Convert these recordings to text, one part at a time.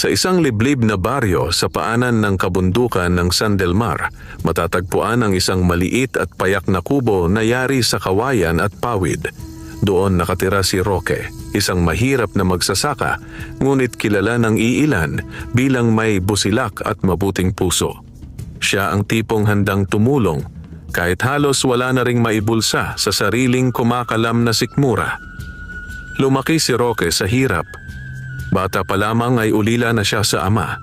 Sa isang liblib na baryo sa paanan ng kabundukan ng San Del Mar, matatagpuan ang isang maliit at payak na kubo na yari sa kawayan at pawid. Doon nakatira si Roque, isang mahirap na magsasaka, ngunit kilala ng iilan bilang may busilak at mabuting puso. Siya ang tipong handang tumulong kahit halos wala na ring maibulsa sa sariling kumakalam na sikmura. Lumaki si Roque sa hirap. Bata pa lamang ay ulila na siya sa ama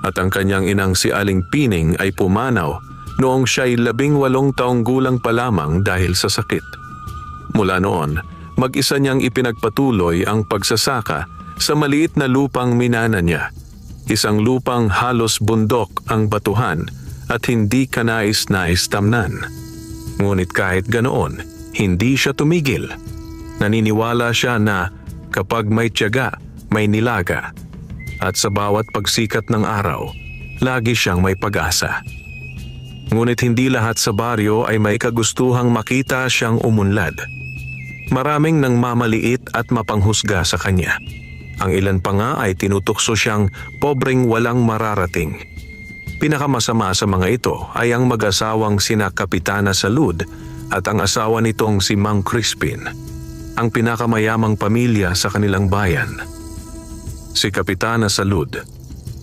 at ang kanyang inang si Aling Pining ay pumanaw noong siya'y 18 taong gulang pa lamang dahil sa sakit. Mula noon, mag-isa niyang ipinagpatuloy ang pagsasaka sa maliit na lupang minana niya. Isang lupang halos bundok ang batuhan at hindi kanais-nais tamnan. Ngunit kahit ganoon, hindi siya tumigil. Naniniwala siya na kapag may tiyaga, may nilaga, at sa bawat pagsikat ng araw, lagi siyang may pag-asa. Ngunit hindi lahat sa baryo ay may kagustuhang makita siyang umunlad. Maraming nang mamaliit at mapanghusga sa kanya. Ang ilan pa nga ay tinutukso siyang pobreng walang mararating. Pinakamasama sa mga ito ay ang mag-asawang sina Kapitana Salud at ang asawa nitong si Mang Crispin, ang pinakamayamang pamilya sa kanilang bayan. Si Kapitana Salud,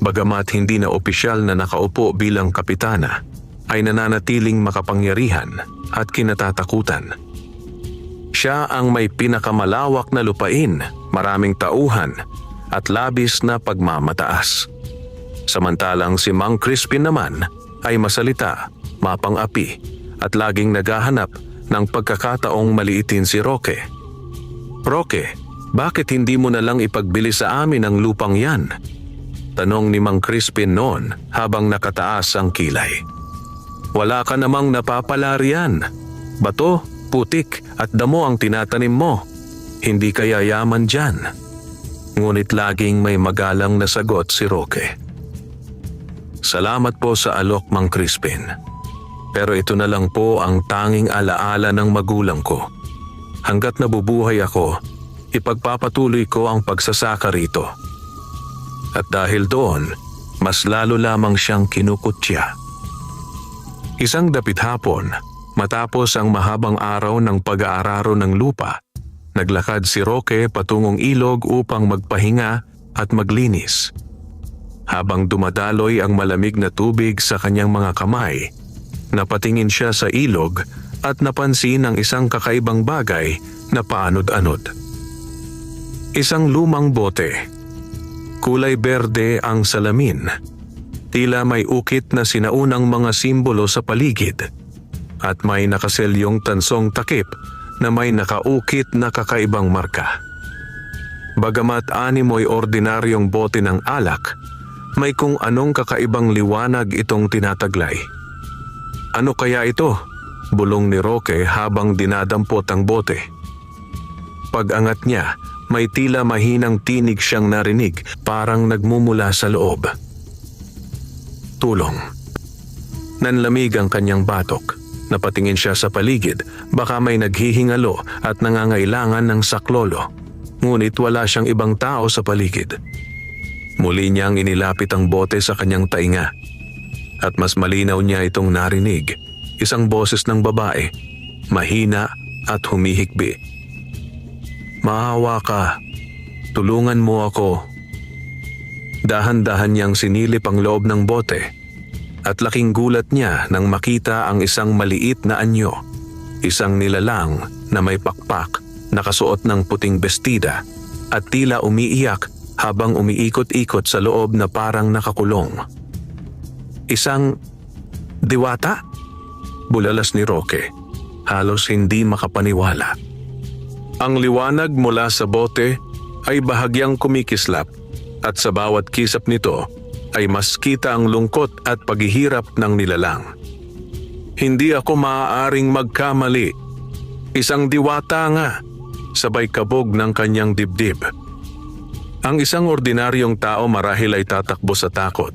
bagamat hindi na opisyal na nakaupo bilang kapitana, ay nananatiling makapangyarihan at kinatatakutan. Siya ang may pinakamalawak na lupain, maraming tauhan at labis na pagmamataas. Samantalang si Mang Crispin naman ay masalita, mapang-api at laging naghahanap ng pagkakataong maliitin si Roque. "Roque, bakit hindi mo na lang ipagbili sa amin ang lupang yan?" Tanong ni Mang Crispin noon habang nakataas ang kilay. "Wala ka namang napapala riyan. Bato, putik at damo ang tinatanim mo. Hindi kaya yaman dyan?" Ngunit laging may magalang na sagot si Roque. "Salamat po sa alok, Mang Crispin. Pero ito na lang po ang tanging alaala ng magulang ko. Hanggat nabubuhay ako, ipagpapatuloy ko ang pagsasaka rito." At dahil doon, mas lalo lamang siyang kinukutya. Isang dapit hapon, matapos ang mahabang araw ng pag-aararo ng lupa, naglakad si Roque patungong ilog upang magpahinga at maglinis. Habang dumadaloy ang malamig na tubig sa kanyang mga kamay, napatingin siya sa ilog at napansin ang isang kakaibang bagay na paanod-anod. Isang lumang bote. Kulay berde ang salamin. Tila may ukit na sinaunang mga simbolo sa paligid. At may nakaselyong tansong takip na may nakaukit na kakaibang marka. Bagamat animoy ordinaryong bote ng alak, may kung anong kakaibang liwanag itong tinataglay. "Ano kaya ito?" bulong ni Roque habang dinadampot ang bote. Pag-angat niya, may tila mahinang tinig siyang narinig, parang nagmumula sa loob. Tulong. Nanlamig ang kanyang batok. Napatingin siya sa paligid, baka may naghihingalo at nangangailangan ng saklolo. Ngunit wala siyang ibang tao sa paligid. Muli niyang inilapit ang bote sa kanyang tainga. At mas malinaw niya itong narinig. Isang boses ng babae, mahina at humihikbi. "Maawa ka. Tulungan mo ako." Dahan-dahan niyang sinilip ang loob ng bote at laking gulat niya nang makita ang isang maliit na anyo, isang nilalang na may pakpak, nakasuot ng puting bestida at tila umiiyak habang umiikot-ikot sa loob na parang nakakulong. "Isang diwata?" bulalas ni Roque, halos hindi makapaniwala. Ang liwanag mula sa bote ay bahagyang kumikislap at sa bawat kisap nito ay mas kita ang lungkot at paghihirap ng nilalang. "Hindi ako maaaring magkamali. Isang diwata nga," sabay kabog ng kanyang dibdib. Ang isang ordinaryong tao marahil ay tatakbo sa takot,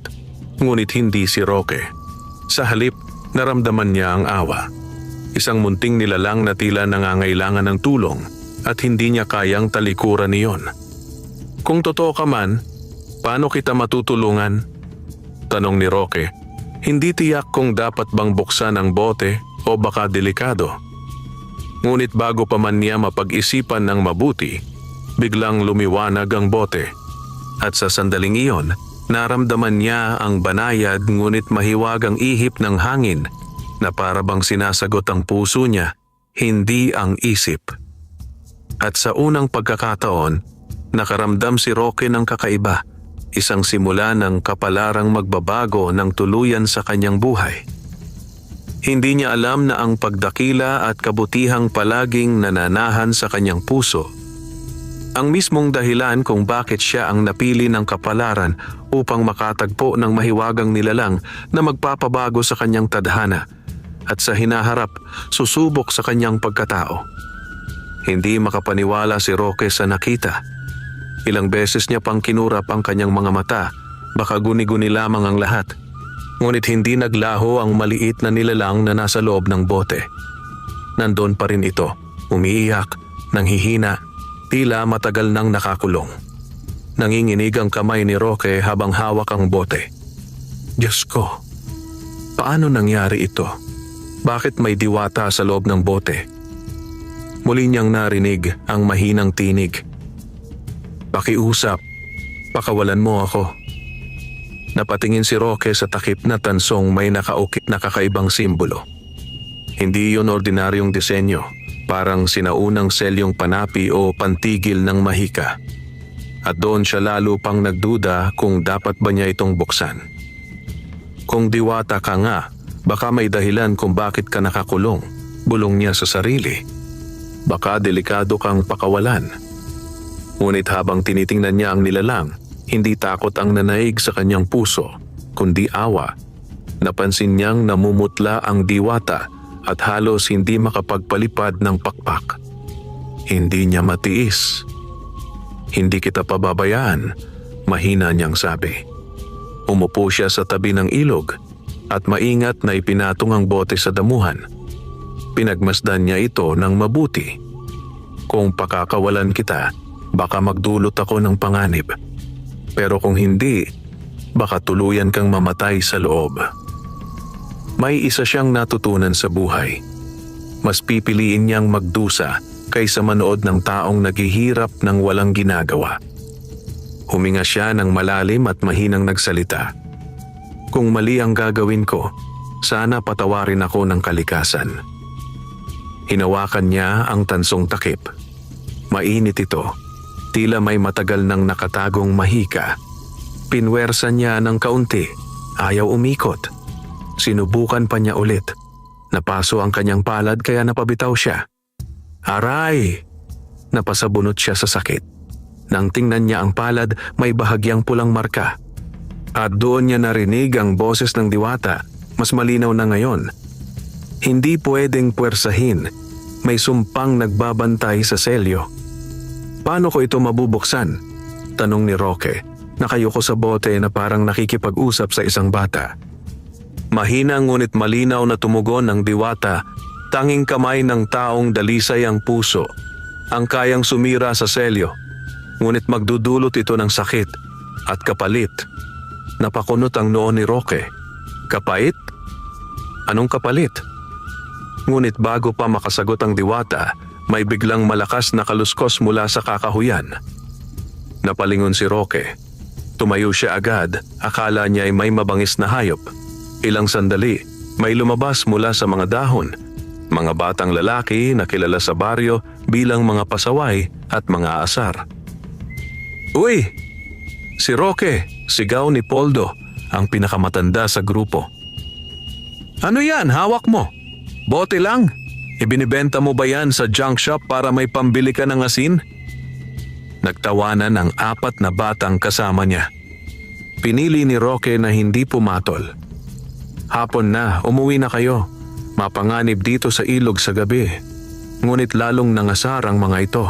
ngunit hindi si Roque. Sa halip, naramdaman niya ang awa. Isang munting nilalang na tila nangangailangan ng tulong at hindi niya kayang talikuran niyon. Kung totoo ka man, Paano kita matutulungan? Tanong ni Roque. Hindi tiyak kung dapat bang buksan ang bote o baka delikado. Ngunit bago pa man niya mapag-isipan ng mabuti, biglang lumiwanag ang bote. At sa sandaling iyon, naramdaman niya ang banayad ngunit mahiwag ang ihip ng hangin na para bang sinasagot ang puso niya, hindi ang isip. At sa unang pagkakataon, nakaramdam si Roque ng kakaiba, isang simula ng kapalarang magbabago ng tuluyan sa kanyang buhay. Hindi niya alam na ang pagdakila at kabutihang palaging nananahan sa kanyang puso ang mismong dahilan kung bakit siya ang napili ng kapalaran upang makatagpo ng mahiwagang nilalang na magpapabago sa kanyang tadhana at sa hinaharap susubok sa kanyang pagkatao. Hindi makapaniwala si Roque sa nakita. Ilang beses niya pang kinurap ang kanyang mga mata, baka guni-guni lamang ang lahat. Ngunit hindi naglaho ang maliit na nilalang na nasa loob ng bote. Nandun pa rin ito, umiiyak, nanghihina, tila matagal nang nakakulong. Nanginginig ang kamay ni Roque habang hawak ang bote. Diyos ko, paano nangyari ito? Bakit may diwata sa loob ng bote? Muli niyang narinig ang mahinang tinig. Pakiusap, pakawalan mo ako. Napatingin si Roque sa takip na tansong may nakaukit na kakaibang simbolo. Hindi yun ordinaryong disenyo, parang sinaunang selyong panapi o pantigil ng mahika. At doon siya lalo pang nagduda kung dapat ba niya itong buksan. Kung diwata ka nga, baka may dahilan kung bakit ka nakakulong, bulong niya sa sarili. Baka delikado kang pakawalan. Ngunit habang tinitingnan niya ang nilalang, hindi takot ang nanaig sa kanyang puso, kundi awa. Napansin niyang namumutla ang diwata at halos hindi makapagpalipad ng pakpak. Hindi niya matiis. Hindi kita pababayaan, mahina niyang sabi. Umupo siya sa tabi ng ilog at maingat na ipinatong ang bote sa damuhan. Pinagmasdan niya ito ng mabuti. Kung pakakawalan kita, baka magdulot ako ng panganib. Pero kung hindi, baka tuluyan kang mamatay sa loob. May isa siyang natutunan sa buhay. Mas pipiliin niyang magdusa kaysa manood ng taong naghihirap ng walang ginagawa. Huminga siya ng malalim at mahinang nagsalita. Kung mali ang gagawin ko, sana patawarin ako ng kalikasan. Hinawakan niya ang tansong takip. Mainit ito. Tila may matagal nang nakatagong mahika. Pinwersa niya ng kaunti. Ayaw umikot. Sinubukan pa niya ulit. Napaso ang kanyang palad kaya napabitaw siya. Aray! Napasabunot siya sa sakit. Nang tingnan niya ang palad, may bahagyang pulang marka. At doon niya narinig ang boses ng diwata. Mas malinaw na ngayon. Hindi pwedeng puwersahin. May sumpang nagbabantay sa selyo. Paano ko ito mabubuksan? Tanong ni Roque. Nakayuko sa bote na parang nakikipag-usap sa isang bata. Mahina ngunit malinaw na tumugon ng diwata. Tanging kamay ng taong dalisay ang puso. Ang kayang sumira sa selyo. Ngunit magdudulot ito ng sakit at kapalit. Napakunot ang noo ni Roque. Kapait? Anong kapalit? Ngunit bago pa makasagot ang diwata, may biglang malakas na kaluskos mula sa kakahuyan. Napalingon si Roque. Tumayo siya agad, akala niya ay may mabangis na hayop. Ilang sandali, may lumabas mula sa mga dahon. Mga batang lalaki na kilala sa baryo bilang mga pasaway at mga asar. Uy! Si Roque, sigaw ni Poldo, ang pinakamatanda sa grupo. Ano yan, hawak mo? Bote lang? Ibinibenta mo ba yan sa junk shop para may pambili ka ng asin? Nagtawanan ang 4 na batang kasama niya. Pinili ni Roque na hindi pumatol. Hapon na, umuwi na kayo. Mapanganib dito sa ilog sa gabi. Ngunit lalong nangasar ang mga ito.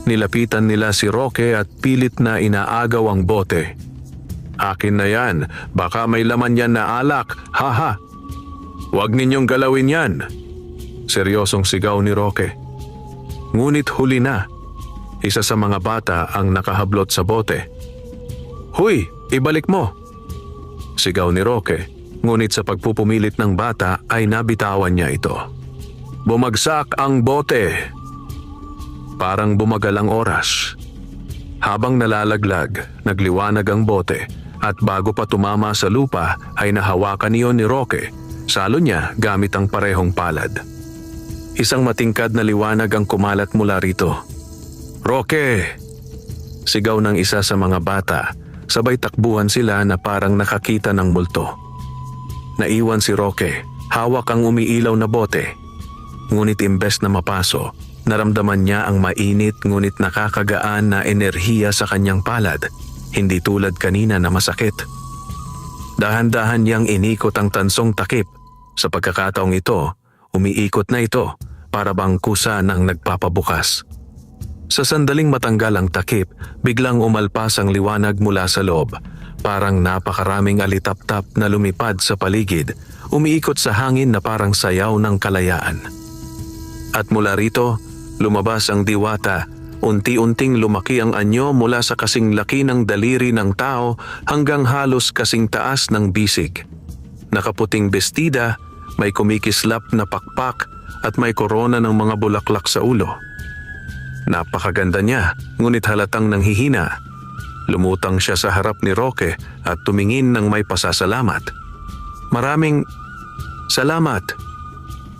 Nilapitan nila si Roque at pilit na inaagaw ang bote. Akin na yan, baka may laman yan na alak, haha. Huwag ninyong galawin yan. Seryosong sigaw ni Roque. Ngunit huli na. Isa sa mga bata ang nakahablot sa bote. "Huy, ibalik mo!" Sigaw ni Roque, ngunit sa pagpupumilit ng bata ay nabitawan niya ito. Bumagsak ang bote! Parang bumagal ang oras. Habang nalalaglag, nagliwanag ang bote at bago pa tumama sa lupa ay nahawakan niyon ni Roque. Salo niya gamit ang parehong palad. Isang matingkad na liwanag ang kumalat mula rito. "Roque!" Sigaw ng isa sa mga bata, sabay takbuhan sila na parang nakakita ng multo. Naiwan si Roque, hawak ang umiilaw na bote. Ngunit imbes na mapaso, naramdaman niya ang mainit ngunit nakakagaan na enerhiya sa kanyang palad, hindi tulad kanina na masakit. Dahan-dahan niyang inikot ang tansong takip. Sa pagkakataong ito, umiikot na ito para bang kusa ng nagpapabukas. Sa sandaling matanggal ang takip, biglang umalpas ang liwanag mula sa loob. Parang napakaraming alitap-tap na lumipad sa paligid, umiikot sa hangin na parang sayaw ng kalayaan. At mula rito, lumabas ang diwata. Unti-unting lumaki ang anyo mula sa kasing laki ng daliri ng tao hanggang halos kasing taas ng bisig. Nakaputing bestida, may kumikislap na pakpak at may korona ng mga bulaklak sa ulo. Napakaganda niya, ngunit halatang nanghihina. Lumutang siya sa harap ni Roque at tumingin ng may pasasalamat. "Maraming salamat!"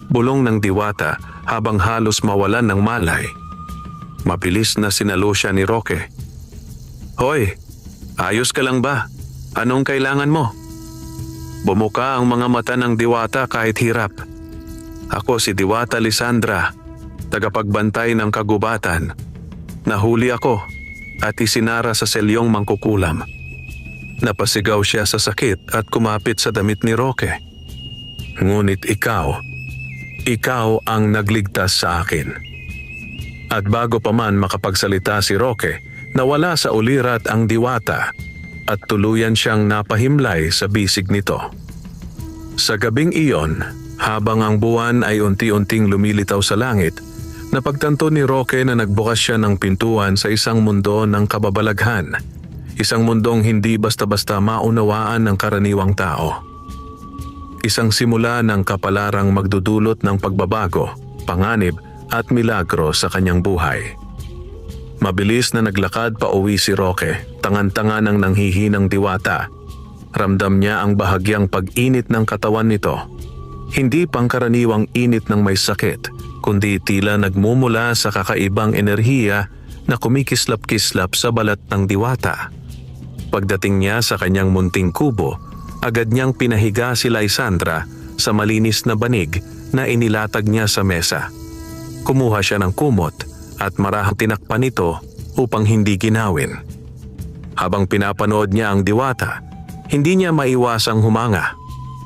Bulong ng diwata habang halos mawalan ng malay. Mabilis na sinalo siya ni Roque. "Hoy, ayos ka lang ba? Anong kailangan mo?" Bumuka ang mga mata ng diwata kahit hirap. "Ako si Diwata Lisandra, tagapagbantay ng kagubatan. Nahuli ako at isinara sa selyong mangkukulam." Napasigaw siya sa sakit at kumapit sa damit ni Roque. "Ngunit ikaw ang nagligtas sa akin." At bago pa man makapagsalita si Roque, nawala sa ulirat ang diwata at tuluyan siyang napahimlay sa bisig nito. Sa gabing iyon, habang ang buwan ay unti-unting lumilitaw sa langit, napagtanto ni Roque na nagbukas siya ng pintuan sa isang mundo ng kababalaghan, isang mundong hindi basta-basta maunawaan ng karaniwang tao. Isang simula ng kapalarang magdudulot ng pagbabago, panganib at milagro sa kanyang buhay. Mabilis na naglakad pa uwi si Roque, tangan-tanga ng nanghihinang diwata. Ramdam niya ang bahagyang pag-init ng katawan nito. Hindi pangkaraniwang init ng may sakit, kundi tila nagmumula sa kakaibang enerhiya na kumikislap-kislap sa balat ng diwata. Pagdating niya sa kanyang munting kubo, agad niyang pinahiga si Lysandra sa malinis na banig na inilatag niya sa mesa. Kumuha siya ng kumot at marahang tinakpan ito upang hindi ginawin. Habang pinapanood niya ang diwata, hindi niya maiwasang humanga.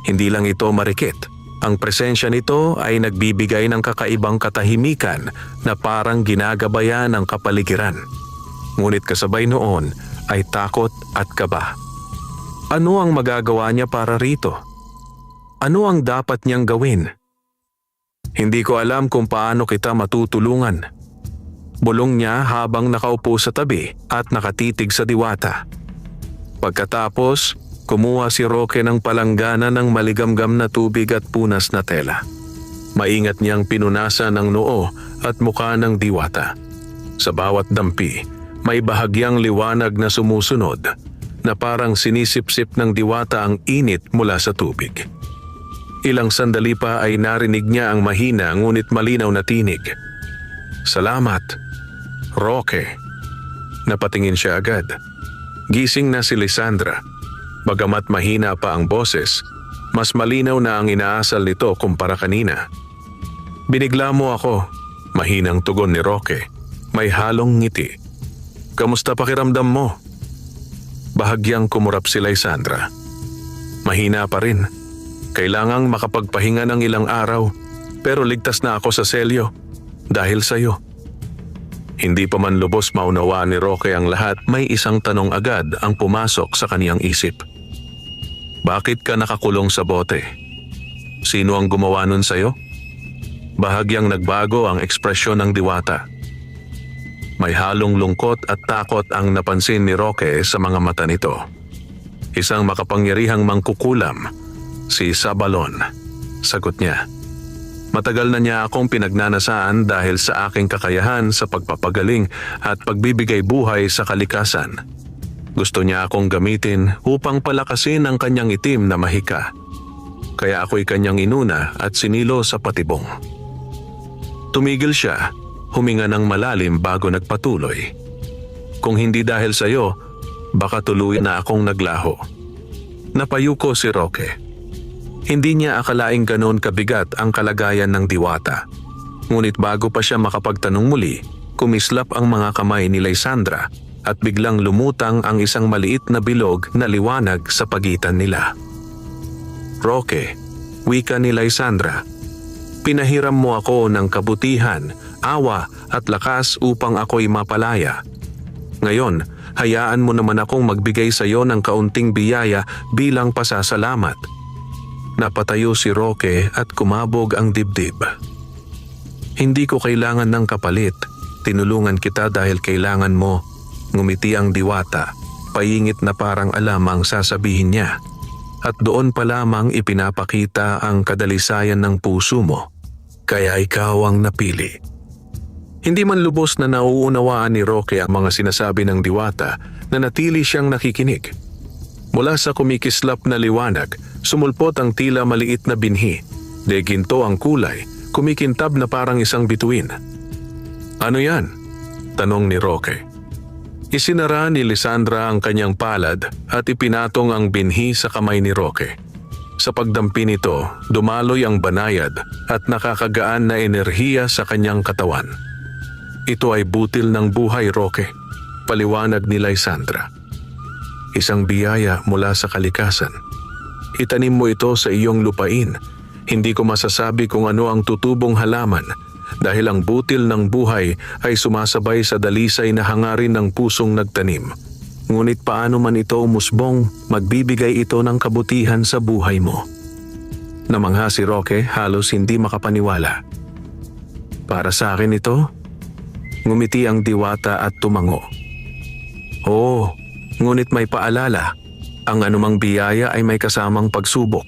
Hindi lang ito marikit. Ang presensya nito ay nagbibigay ng kakaibang katahimikan na parang ginagabayan ng kapaligiran. Ngunit kasabay noon ay takot at kaba. Ano ang magagawa niya para rito? Ano ang dapat niyang gawin? "Hindi ko alam kung paano kita matutulungan." Bulong niya habang nakaupo sa tabi at nakatitig sa diwata. Pagkatapos, kumuha si Roque ng palanggana ng maligamgam na tubig at punas na tela. Maingat niyang pinunasan ang noo at mukha ng diwata. Sa bawat dampi, may bahagyang liwanag na sumusunod na parang sinisipsip ng diwata ang init mula sa tubig. Ilang sandali pa ay narinig niya ang mahina ngunit malinaw na tinig. "Salamat, Roque." Napatingin siya agad. Gising na si Lysandra. Bagamat mahina pa ang boses, mas malinaw na ang inaasal nito kumpara kanina. "Binigla mo ako," mahinang tugon ni Roque. May halong ngiti. "Kamusta pakiramdam mo?" Bahagyang kumurap si Lysandra. "Mahina pa rin. Kailangang makapagpahinga ng ilang araw, pero ligtas na ako sa selyo dahil sa iyo." Hindi pa man lubos maunawaan ni Roque ang lahat, may isang tanong agad ang pumasok sa kaniyang isip. "Bakit ka nakakulong sa bote? Sino ang gumawa nun sa'yo?" Bahagyang nagbago ang ekspresyon ng diwata. May halong lungkot at takot ang napansin ni Roque sa mga mata nito. Isang makapangyarihang mangkukulam, si Sabalon, sagot niya. Matagal na niya akong pinagnanasaan dahil sa aking kakayahan sa pagpapagaling at pagbibigay buhay sa kalikasan. Gusto niya akong gamitin upang palakasin ang kanyang itim na mahika. Kaya ako'y kanyang inuna at sinilo sa patibong. Tumigil siya, huminga ng malalim bago nagpatuloy. Kung hindi dahil sa iyo, baka tuluyan na akong naglaho. Napayuko si Roque. Hindi niya akalaing ganoon kabigat ang kalagayan ng diwata. Ngunit bago pa siya makapagtanong muli, kumislap ang mga kamay ni Lysandra at biglang lumutang ang isang maliit na bilog na liwanag sa pagitan nila. Roque, wika ni Lysandra, pinahiram mo ako ng kabutihan, awa at lakas upang ako'y mapalaya. Ngayon, hayaan mo naman akong magbigay sa iyo ng kaunting biyaya bilang pasasalamat. Napatayo si Roque at kumabog ang dibdib. Hindi ko kailangan ng kapalit. Tinulungan kita dahil kailangan mo. Ngumiti ang diwata, paingit na parang alam ang sasabihin niya. At doon pa lamang ipinapakita ang kadalisayan ng puso mo. Kaya ikaw ang napili. Hindi man lubos na nauunawaan ni Roque ang mga sinasabi ng diwata na natili siyang nakikinig. Mula sa kumikislap na liwanag, sumulpot ang tila maliit na binhi. De ginto ang kulay, kumikintab na parang isang bituin. Ano yan? Tanong ni Roque. Isinara ni Lysandra ang kanyang palad at ipinatong ang binhi sa kamay ni Roque. Sa pagdampi nito, dumaloy ang banayad at nakakagaan na enerhiya sa kanyang katawan. Ito ay butil ng buhay, Roque. Paliwanag ni Lysandra. Isang biyaya mula sa kalikasan. Itanim mo ito sa iyong lupain. Hindi ko masasabi kung ano ang tutubong halaman dahil ang butil ng buhay ay sumasabay sa dalisay na hangarin ng pusong nagtanim. Ngunit paano man ito umusbong, magbibigay ito ng kabutihan sa buhay mo. Namangha si Roque, halos hindi makapaniwala. Para sa akin ito? Ngumiti ang diwata at tumango. Oo, ngunit may paalala. Ang anumang biyaya ay may kasamang pagsubok.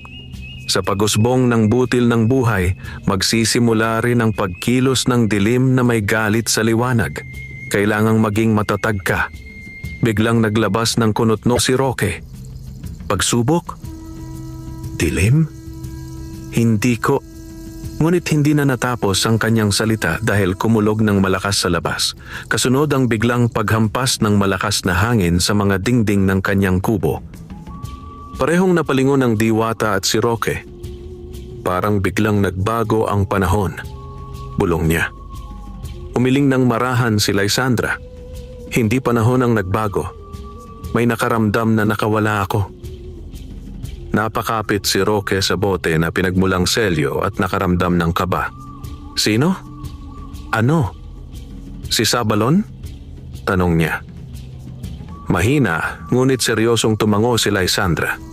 Sa pag-usbong ng butil ng buhay, magsisimula rin ang pagkilos ng dilim na may galit sa liwanag. Kailangang maging matatag ka. Biglang naglabas ng kunotno si Roque. Pagsubok? Dilim? Hindi ko. Ngunit hindi na natapos ang kanyang salita dahil kumulog ng malakas sa labas. Kasunod ang biglang paghampas ng malakas na hangin sa mga dingding ng kanyang kubo. Parehong napalingon ang diwata at si Roque. Parang biglang nagbago ang panahon. Bulong niya. Umiling ng marahan si Lysandra. Hindi panahon ang nagbago. May nakaramdam na nakawala ako. Napakapit si Roque sa bote na pinagmulang selyo at nakaramdam ng kaba. Sino? Ano? Si Sabalon? Tanong niya. Mahina, ngunit seryosong tumango si Lysandra.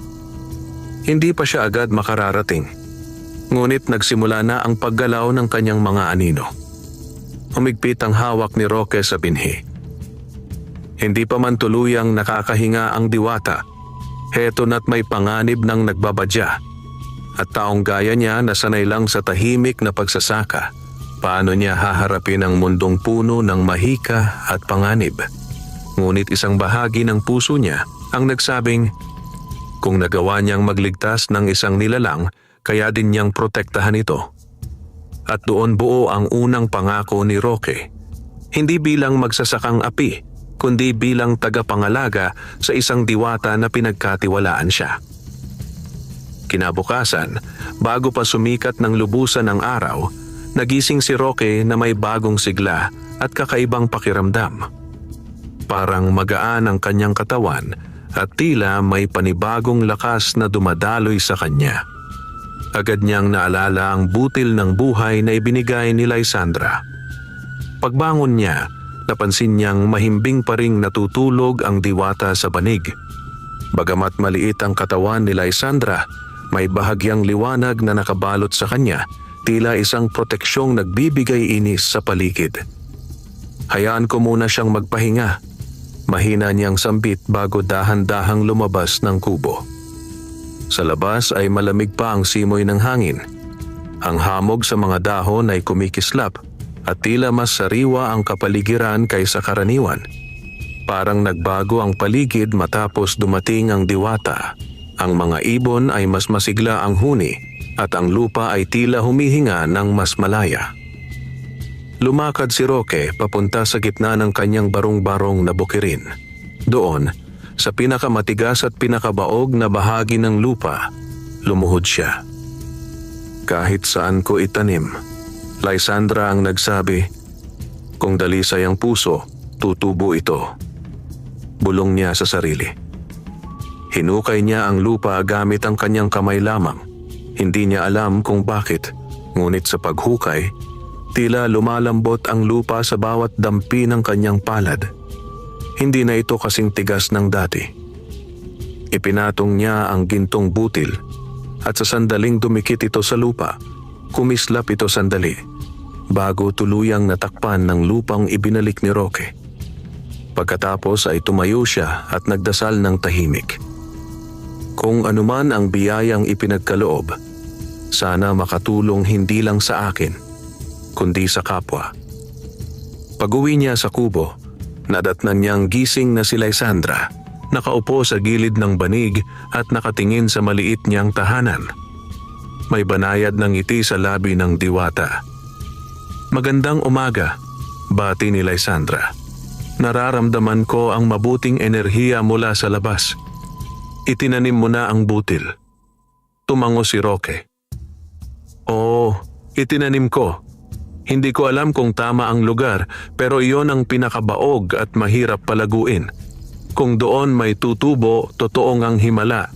Hindi pa siya agad makararating. Ngunit nagsimula na ang paggalaw ng kanyang mga anino. Humigpit ang hawak ni Roque sa binhi. Hindi pa man tuluyang nakakahinga ang diwata. Heto na't may panganib ng nagbabadya. At taong gaya niya na sanay lang sa tahimik na pagsasaka. Paano niya haharapin ang mundong puno ng mahika at panganib? Ngunit isang bahagi ng puso niya ang nagsabing, kung nagawa niyang magligtas ng isang nilalang, kaya din niyang protektahan ito. At doon buo ang unang pangako ni Roque. Hindi bilang magsasakang api, kundi bilang tagapangalaga sa isang diwata na pinagkatiwalaan siya. Kinabukasan, bago pa sumikat ng lubusan ng araw, nagising si Roque na may bagong sigla at kakaibang pakiramdam. Parang magaan ang kanyang katawan at tila may panibagong lakas na dumadaloy sa kanya. Agad niyang naalala ang butil ng buhay na ibinigay ni Lysandra. Pagbangon niya, napansin niyang mahimbing pa ring natutulog ang diwata sa banig. Bagamat maliit ang katawan ni Lysandra, may bahagyang liwanag na nakabalot sa kanya, tila isang proteksyong nagbibigay inis sa paligid. Hayaan ko muna siyang magpahinga. Mahina niyang sambit bago dahan-dahang lumabas ng kubo. Sa labas ay malamig pa ang simoy ng hangin. Ang hamog sa mga dahon ay kumikislap at tila mas sariwa ang kapaligiran kaysa karaniwan. Parang nagbago ang paligid matapos dumating ang diwata. Ang mga ibon ay mas masigla ang huni at ang lupa ay tila humihinga ng mas malaya. Lumakad si Roque papunta sa gitna ng kanyang barong-barong na bukirin. Doon, sa pinakamatigas at pinakabaog na bahagi ng lupa, lumuhod siya. Kahit saan ko itanim, Lysandra ang nagsabi, kung dalisay ang puso, tutubo ito. Bulong niya sa sarili. Hinukay niya ang lupa gamit ang kanyang kamay lamang. Hindi niya alam kung bakit, ngunit sa paghukay, tila lumalambot ang lupa sa bawat dampi ng kanyang palad. Hindi na ito kasing tigas ng dati. Ipinatong niya ang gintong butil at sa sandaling dumikit ito sa lupa, kumislap ito sandali bago tuluyang natakpan ng lupang ibinalik ni Roque. Pagkatapos ay tumayo siya at nagdasal ng tahimik. Kung anuman ang biyayang ipinagkaloob, sana makatulong hindi lang sa akin, kundi sa kapwa. Pag-uwi niya sa kubo, nadatnan niyang gising na si Lysandra, nakaupo sa gilid ng banig at nakatingin sa maliit niyang tahanan. May banayad ng ngiti sa labi ng diwata. Magandang umaga, bati ni Lysandra. Nararamdaman ko ang mabuting enerhiya mula sa labas. Itinanim mo na ang butil. Tumango si Roque. Oo, itinanim ko. Hindi ko alam kung tama ang lugar, pero iyon ang pinakabaog at mahirap palaguin. Kung doon may tutubo, totoong ang himala.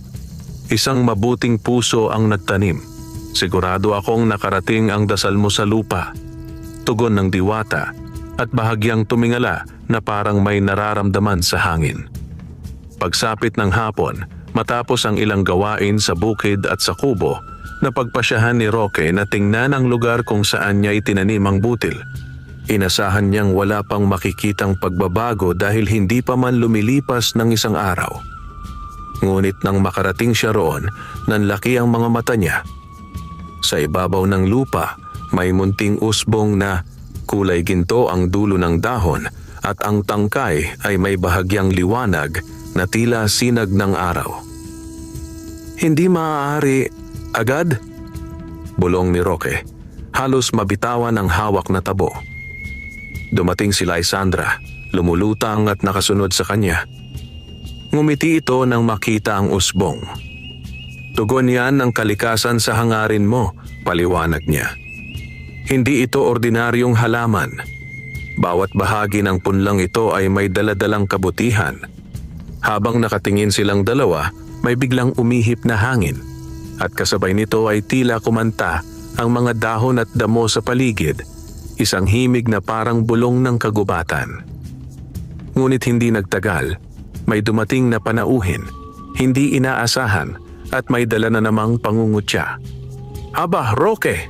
Isang mabuting puso ang nagtanim. Sigurado akong nakarating ang dasal mo sa lupa. Tugon ng diwata at bahagyang tumingala na parang may nararamdaman sa hangin. Pagsapit ng hapon, matapos ang ilang gawain sa bukid at sa kubo, napagpasyahan ni Roque na tingnan ang lugar kung saan niya itinanim ang butil. Inasahan niyang wala pang makikitang pagbabago dahil hindi pa man lumilipas ng isang araw. Ngunit nang makarating siya roon, nanlaki ang mga mata niya. Sa ibabaw ng lupa, may munting usbong na kulay ginto ang dulo ng dahon at ang tangkay ay may bahagyang liwanag na tila sinag ng araw. Hindi maaari agad? Bulong ni Roque, halos mabitawan ang hawak na tabo. Dumating si Lysandra, lumulutang at nakasunod sa kanya. Ngumiti ito nang makita ang usbong. Tugon yan ng kalikasan sa hangarin mo, paliwanag niya. Hindi ito ordinaryong halaman. Bawat bahagi ng punlang ito ay may daladalang kabutihan. Habang nakatingin silang dalawa, may biglang umihip na hangin. At kasabay nito ay tila kumanta ang mga dahon at damo sa paligid, isang himig na parang bulong ng kagubatan. Ngunit hindi nagtagal, may dumating na panauhin, hindi inaasahan at may dala na namang pangungutya. Aba, Roque!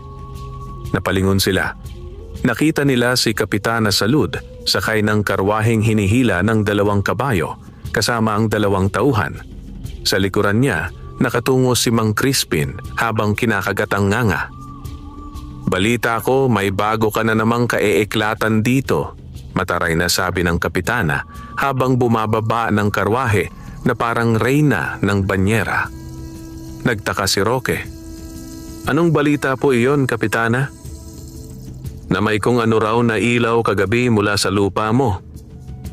Napalingon sila. Nakita nila si Kapitana Salud sakay ng karwaheng hinihila ng 2 kabayo kasama ang 2 tauhan. Sa likuran niya, nakatungo si Mang Crispin habang kinakagat ang nganga. Balita ko may bago ka na namang kaeeklatan dito, mataray na sabi ng kapitana habang bumababa ng karwahe na parang reyna ng banyera. Nagtaka si Roque. Anong balita po iyon, kapitana? Na may kung ano raw na ilaw kagabi mula sa lupa mo.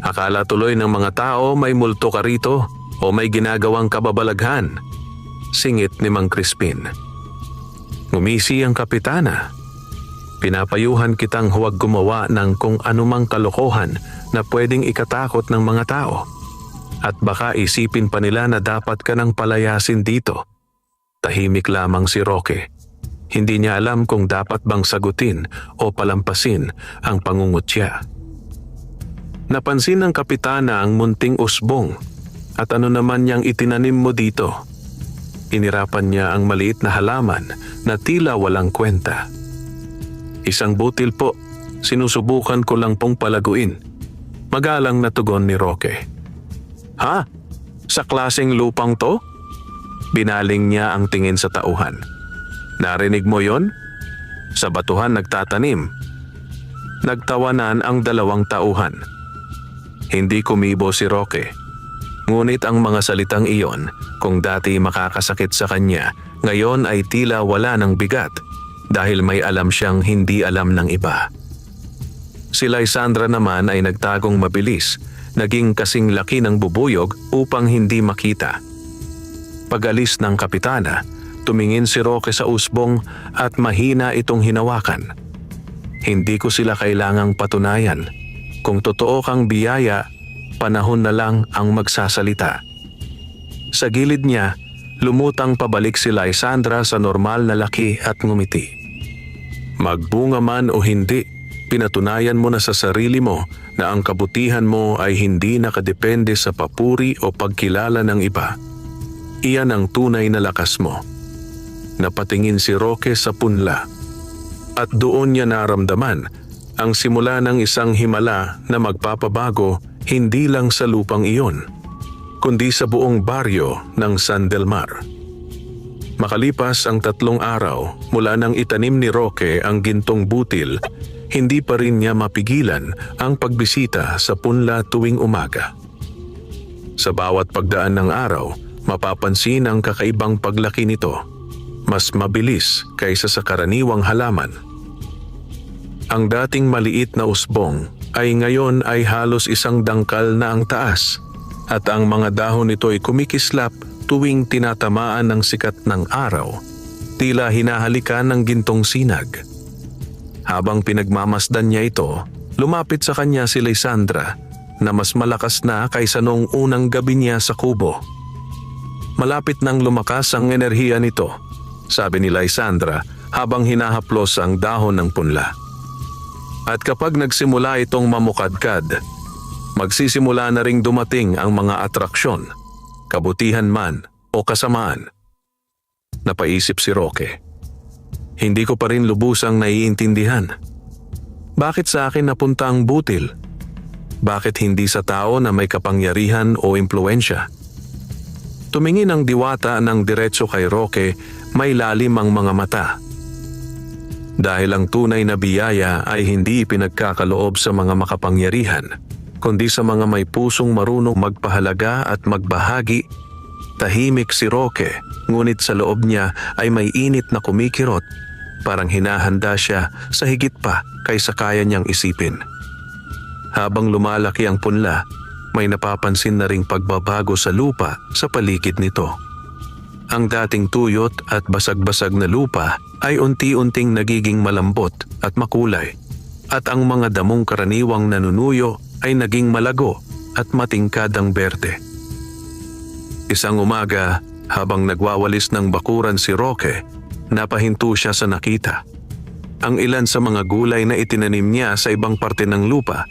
Akala tuloy ng mga tao may multo ka rito o may ginagawang kababalaghan. Singit ni Mang Crispin. Ngumisi ang kapitana. Pinapayuhan kitang huwag gumawa ng kung anumang kalokohan na pwedeng ikatakot ng mga tao. At baka isipin pa nila na dapat ka nang palayasin dito. Tahimik lamang si Roque. Hindi niya alam kung dapat bang sagutin o palampasin ang pangungutya. Napansin ng kapitana ang munting usbong at ano naman niyang itinanim mo dito. Inirapan niya ang maliit na halaman na tila walang kwenta. Isang butil po, Sinusubukan ko lang pong palaguin. Magalang na tugon ni Roque. Ha? Sa klaseng lupang to? Binaling niya ang tingin sa tauhan. Narinig mo yon? Sa batuhan nagtatanim. Nagtawanan ang dalawang tauhan. Hindi kumibo si Roque. Ngunit ang mga salitang iyon, kung dati makakasakit sa kanya, ngayon ay tila wala ng bigat dahil may alam siyang hindi alam ng iba. Si Lysandra naman ay nagtagong mabilis, naging kasing laki ng bubuyog upang hindi makita. Pag-alis ng kapitana, tumingin si Roque sa usbong at mahina itong hinawakan. Hindi ko sila kailangang patunayan. Kung totoo kang biyaya, panahon na lang ang magsasalita. Sa gilid niya, lumutang pabalik si Lysandra sa normal na laki at ngumiti. Magbunga man o hindi, pinatunayan mo na sa sarili mo na ang kabutihan mo ay hindi nakadepende sa papuri o pagkilala ng iba. Iyan ang tunay na lakas mo. Napatingin si Roque sa punla. At doon niya naramdaman ang simula ng isang himala na magpapabago hindi lang sa lupang iyon, kundi sa buong baryo ng San Del Mar. Makalipas ang 3 araw mula nang itanim ni Roque ang gintong butil, hindi pa rin niya mapigilan ang pagbisita sa punla tuwing umaga. Sa bawat pagdaan ng araw, mapapansin ang kakaibang paglaki nito. Mas mabilis kaysa sa karaniwang halaman. Ang dating maliit na usbong ay ngayon ay halos isang dangkal na ang taas at ang mga dahon nito ay kumikislap tuwing tinatamaan ng sikat ng araw, tila hinahalikan ng gintong sinag. Habang pinagmamasdan niya ito, lumapit sa kanya si Lysandra na mas malakas na kaysa noong unang gabi niya sa kubo. Malapit nang lumakas ang enerhiya nito, sabi ni Lysandra habang hinahaplos ang dahon ng punla. At kapag nagsimula itong mamukadkad, magsisimula na ring dumating ang mga atraksyon, kabutihan man o kasamaan. Napaisip si Roque. Hindi ko pa rin lubusang naiintindihan. Bakit sa akin napunta ang butil? Bakit hindi sa tao na may kapangyarihan o impluensya? Tumingin ang diwata ng diretso kay Roque, may lalim ang mga mata. Dahil ang tunay na biyaya ay hindi pinagkakaloob sa mga makapangyarihan, kundi sa mga may pusong marunong magpahalaga at magbahagi. Tahimik si Roque, ngunit sa loob niya ay may init na kumikirot, parang hinahanda siya sa higit pa kaysa kaya niyang isipin. Habang lumalaki ang punla, may napapansin na ring pagbabago sa lupa sa paligid nito. Ang dating tuyot at basag-basag na lupa ay unti-unting nagiging malambot at makulay, at ang mga damong karaniwang nanunuyo ay naging malago at matingkadang berde. Isang umaga, habang nagwawalis ng bakuran si Roque, napahinto siya sa nakita. Ang ilan sa mga gulay na itinanim niya sa ibang parte ng lupa,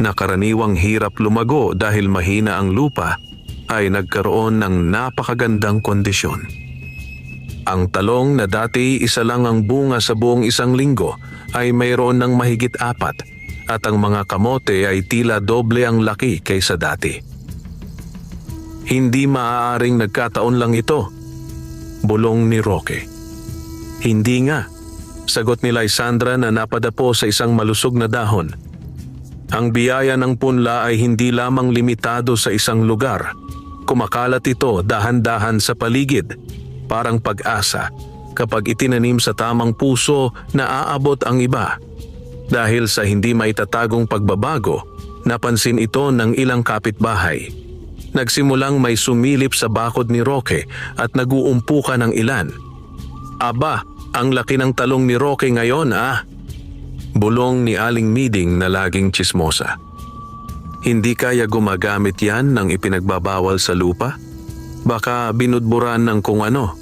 na karaniwang hirap lumago dahil mahina ang lupa, ay nagkaroon ng napakagandang kondisyon. Ang talong na dati isa lang ang bunga sa buong isang linggo ay mayroon ng mahigit 4, at ang mga kamote ay tila doble ang laki kaysa dati. Hindi maaaring nagkataon lang ito, bulong ni Roque. Hindi nga, sagot ni Lysandra na napadapo sa isang malusog na dahon. Ang biyaya ng punla ay hindi lamang limitado sa isang lugar. Kumakalat ito dahan-dahan sa paligid, parang pag-asa kapag itinanim sa tamang puso na aabot ang iba. Dahil sa hindi maitatagong pagbabago, napansin ito ng ilang kapitbahay. Nagsimulang may sumilip sa bakod ni Roque at naguumpukan ng ilan. Aba, ang laki ng talong ni Roque ngayon bulong ni Aling Miding na laging tsismosa. Hindi kaya gumagamit yan ng ipinagbabawal sa lupa? Baka binudburan ng kung ano,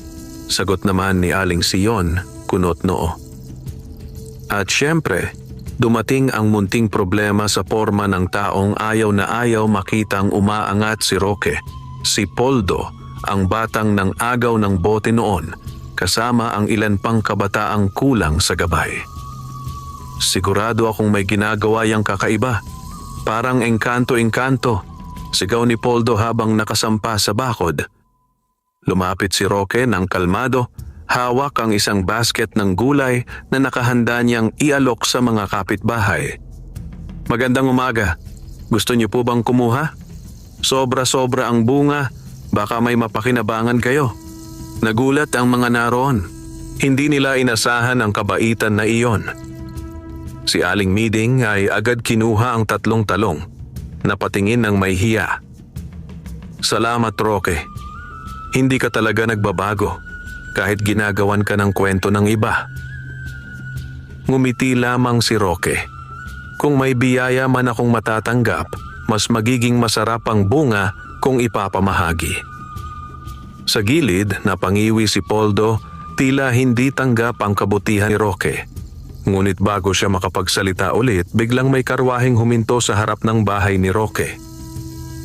sagot naman ni Aling Sion, kunot noo. At syempre, dumating ang munting problema sa porma ng taong ayaw na ayaw makitang umaangat si Roque, si Poldo, ang batang ng agaw ng bote noon, kasama ang ilan pang kabataang kulang sa gabay. Sigurado akong may ginagawa yang kakaiba. Parang engkanto-engkanto. Sigaw ni Poldo habang nakasampa sa bakod. Lumapit si Roque ng kalmado, hawak ang isang basket ng gulay na nakahanda niyang ialok sa mga kapitbahay. Magandang umaga. Gusto niyo po bang kumuha? Sobra-sobra ang bunga. Baka may mapakinabangan kayo. Nagulat ang mga naroon. Hindi nila inasahan ang kabaitan na iyon. Si Aling Miding ay agad kinuha ang 3 talong. Napatingin ng may hiya. Salamat, Roque. Hindi ka talaga nagbabago kahit ginagawan ka ng kwento ng iba. Ngumiti lamang si Roque. Kung may biyaya man akong matatanggap, mas magiging masarap ang bunga kung ipapamahagi. Sa gilid, napangiwi si Poldo, tila hindi tanggap ang kabutihan ni Roque. Ngunit bago siya makapagsalita ulit, biglang may karwaheng huminto sa harap ng bahay ni Roque.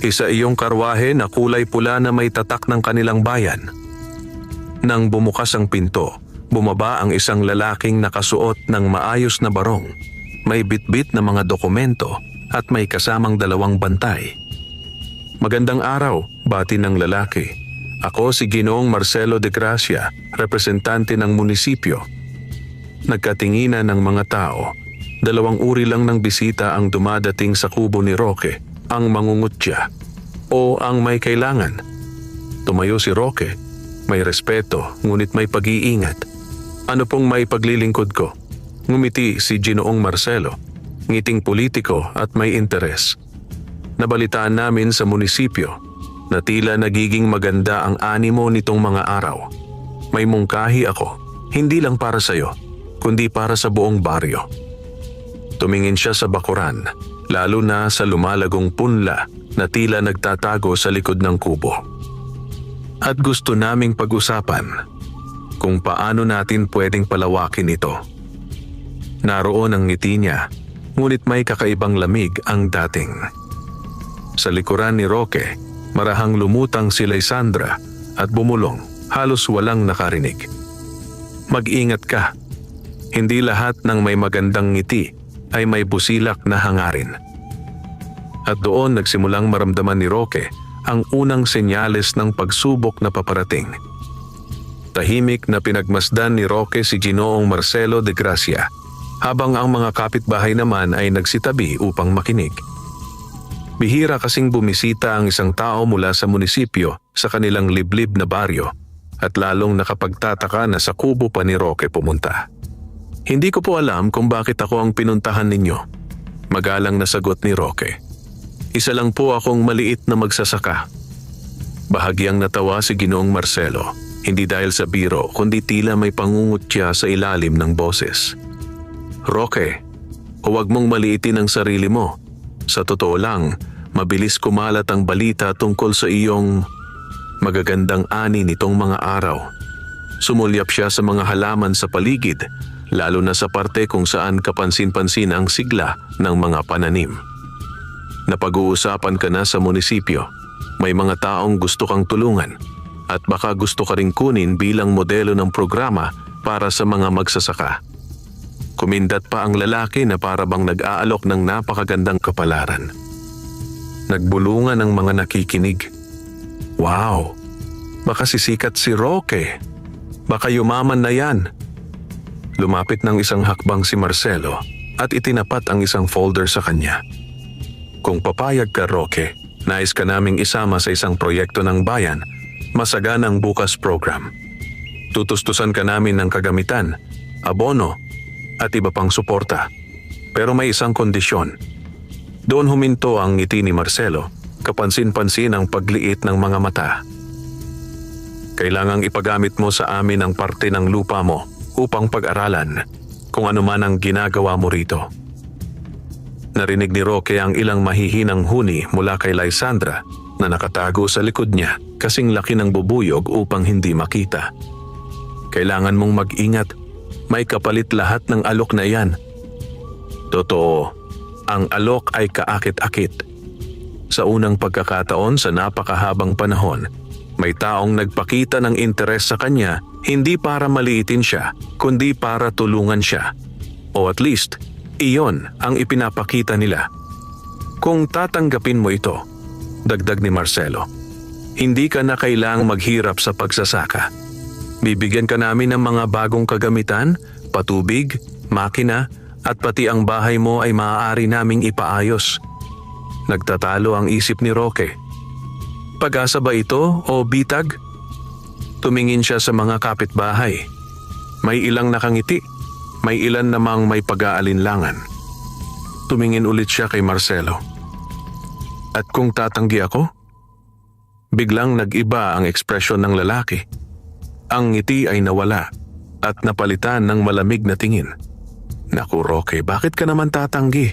Isa iyong karwahe na kulay pula na may tatak ng kanilang bayan. Nang bumukas ang pinto, bumaba ang isang lalaking nakasuot ng maayos na barong. May bitbit na mga dokumento at may kasamang 2 bantay. Magandang araw, bati ng lalaki. Ako si Ginoong Marcelo de Gracia, representante ng munisipyo. Nagkatinginan ng mga tao. 2 uri lang ng bisita ang dumadating sa kubo ni Roque, ang mangungutya o ang may kailangan. Tumayo si Roque, may respeto ngunit may pag-iingat. Ano pong may paglilingkod ko? Ngumiti si Ginoong Marcelo, ngiting politiko at may interes. Nabalitaan namin sa munisipyo na tila nagiging maganda ang animo nitong mga araw. May mungkahi ako, hindi lang para sa'yo, kundi para sa buong baryo. Tumingin siya sa bakuran, lalo na sa lumalagong punla na tila nagtatago sa likod ng kubo. At gusto naming pag-usapan kung paano natin pwedeng palawakin ito. Naroon ang ngiti niya, ngunit may kakaibang lamig ang dating. Sa likuran ni Roque, marahang lumutang si Lysandra at bumulong, halos walang nakarinig. Mag-ingat ka. Hindi lahat ng may magandang ngiti ay may busilak na hangarin. At doon nagsimulang maramdaman ni Roque ang unang senyales ng pagsubok na paparating. Tahimik na pinagmasdan ni Roque si Ginoong Marcelo de Gracia, habang ang mga kapitbahay naman ay nagsitabi upang makinig. Bihira kasing bumisita ang isang tao mula sa munisipyo sa kanilang liblib na baryo, at lalong nakapagtataka na sa kubo pa ni Roque pumunta. Hindi ko po alam kung bakit ako ang pinuntahan ninyo. Magalang na sagot ni Roque. Isa lang po akong maliit na magsasaka. Bahagyang natawa si Ginoong Marcelo, hindi dahil sa biro kundi tila may pangungutya sa ilalim ng boses. Roque, huwag mong maliitin ang sarili mo. Sa totoo lang, mabilis kumalat ang balita tungkol sa iyong magagandang ani nitong mga araw. Sumulyap siya sa mga halaman sa paligid, lalo na sa parte kung saan kapansin-pansin ang sigla ng mga pananim. Napag-uusapan ka na sa munisipyo. May mga taong gusto kang tulungan at baka gusto ka ring kunin bilang modelo ng programa para sa mga magsasaka. Kumindat pa ang lalaki na para bang nag-aalok ng napakagandang kapalaran. Nagbulungan ang mga nakikinig. Wow! Baka sisikat si Roque. Baka yumaman na yan. Lumapit ng isang hakbang si Marcelo at itinapat ang isang folder sa kanya. Kung papayag ka, Roque, nais ka naming isama sa isang proyekto ng bayan, masaganang bukas program. Tutustusan ka namin ng kagamitan, abono, at iba pang suporta. Pero may isang kondisyon. Doon huminto ang ngiti ni Marcelo, kapansin-pansin ang pagliit ng mga mata. Kailangang ipagamit mo sa amin ang parte ng lupa mo upang pag-aralan kung ano man ang ginagawa mo rito. Narinig ni Roque ang ilang mahihinang huni mula kay Lysandra na nakatago sa likod niya kasing laki ng bubuyog upang hindi makita. Kailangan mong mag-ingat. May kapalit lahat ng alok na yan. Totoo, ang alok ay kaakit-akit. Sa unang pagkakataon sa napakahabang panahon, may taong nagpakita ng interes sa kanya hindi para maliitin siya, kundi para tulungan siya. O at least, Iyon ang ipinapakita nila. Kung tatanggapin mo ito, dagdag ni Marcelo, hindi ka na kailangang maghirap sa pagsasaka. Bibigyan ka namin ng mga bagong kagamitan, patubig, makina, at pati ang bahay mo ay maaari naming ipaayos. Nagtatalo ang isip ni Roque. Pag-asa ba ito o bitag? Tumingin siya sa mga kapitbahay. May ilang nakangiti, may ilan namang may pag-aalinlangan. Tumingin ulit siya kay Marcelo. At kung tatanggi ako? Biglang nag-iba ang ekspresyon ng lalaki. Ang ngiti ay nawala at napalitan ng malamig na tingin. Naku Roque, bakit ka naman tatanggi?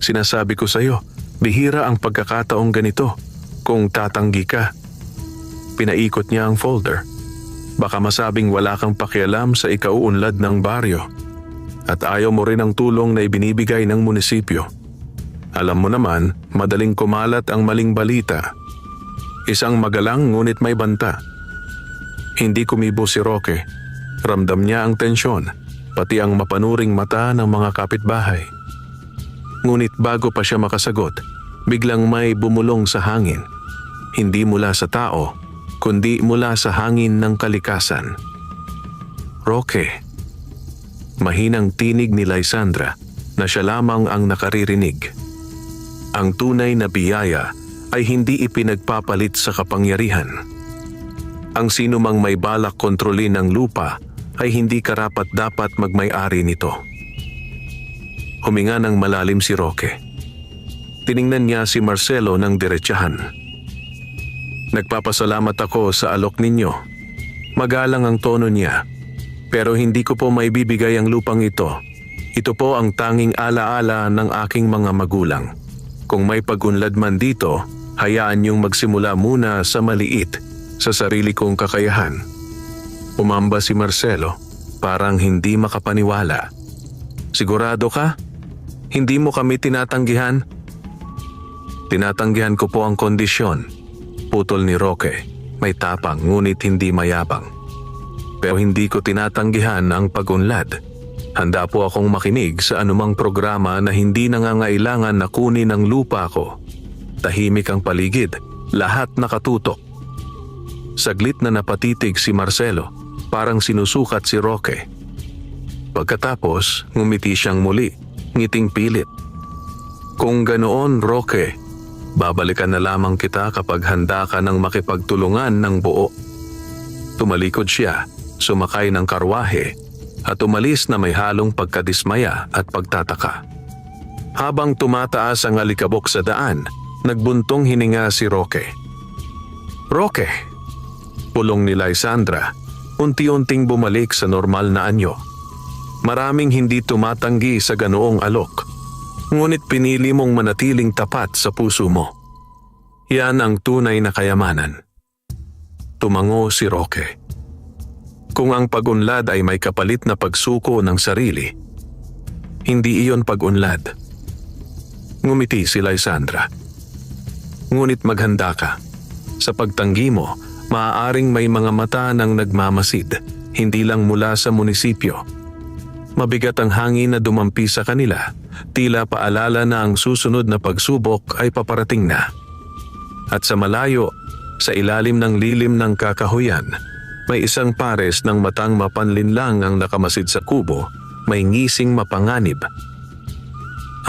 Sinasabi ko sa'yo, bihira ang pagkakataong ganito. Kung tatanggi ka. Pinaikot niya ang folder. Baka masabing wala kang pakialam sa ikauunlad ng baryo. At ayaw mo rin ang tulong na ibinibigay ng munisipyo. Alam mo naman, madaling kumalat ang maling balita. Isang magalang ngunit may banta. Hindi kumibo si Roque. Ramdam niya ang tensyon, pati ang mapanuring mata ng mga kapitbahay. Ngunit bago pa siya makasagot, biglang may bumulong sa hangin. Hindi mula sa tao, kundi mula sa hangin ng kalikasan. Roque. Mahinang tinig ni Lysandra na siya lamang ang nakaririnig. Ang tunay na biyaya ay hindi ipinagpapalit sa kapangyarihan. Ang sinumang may balak kontrolin ang lupa ay hindi karapat-dapat magmay-ari nito. Huminga ng malalim si Roque. Tiningnan niya si Marcelo ng diretsahan. Nagpapasalamat ako sa alok ninyo. Magalang ang tono niya. Pero hindi ko po maibibigay ang lupang ito. Ito po ang tanging alaala ng aking mga magulang. Kung may pagunlad man dito, hayaan niyong magsimula muna sa maliit, sa sarili kong kakayahan. Umamba si Marcelo, parang hindi makapaniwala. Sigurado ka? Hindi mo kami tinatanggihan? Tinatanggihan ko po ang kondisyon. Putol ni Roque, may tapang ngunit hindi mayabang. Pero hindi ko tinatanggihan ang pagunlad. Handa po akong makinig sa anumang programa na hindi nangangailangan na kunin ang lupa ko. Tahimik ang paligid, lahat nakatutok. Saglit na napatitig si Marcelo, parang sinusukat si Roque. Pagkatapos, ngumiti siyang muli, ngiting pilit. Kung ganoon, Roque, babalikan na lamang kita kapag handa ka ng makipagtulungan ng buo. Tumalikod siya, sumakay ng karwahe, at umalis na may halong pagkadismaya at pagtataka. Habang tumataas ang alikabok sa daan, nagbuntong hininga si Roque. Roque! Pulong ni Lysandra, unti-unting bumalik sa normal na anyo. Maraming hindi tumatanggi sa ganoong alok, ngunit pinili mong manatiling tapat sa puso mo. Yan ang tunay na kayamanan. Tumango si Roque. Kung ang pag-unlad ay may kapalit na pagsuko ng sarili, hindi iyon pag-unlad. Ngumiti si Lysandra. Ngunit maghanda ka. Sa pagtanggi mo, maaaring may mga mata ng nagmamasid, hindi lang mula sa munisipyo. Mabigat ang hangin na dumampi sa kanila, tila paalala na ang susunod na pagsubok ay paparating na. At sa malayo, sa ilalim ng lilim ng kakahuyan, may isang pares ng matang mapanlinlang ang nakamasid sa kubo, may ngising mapanganib.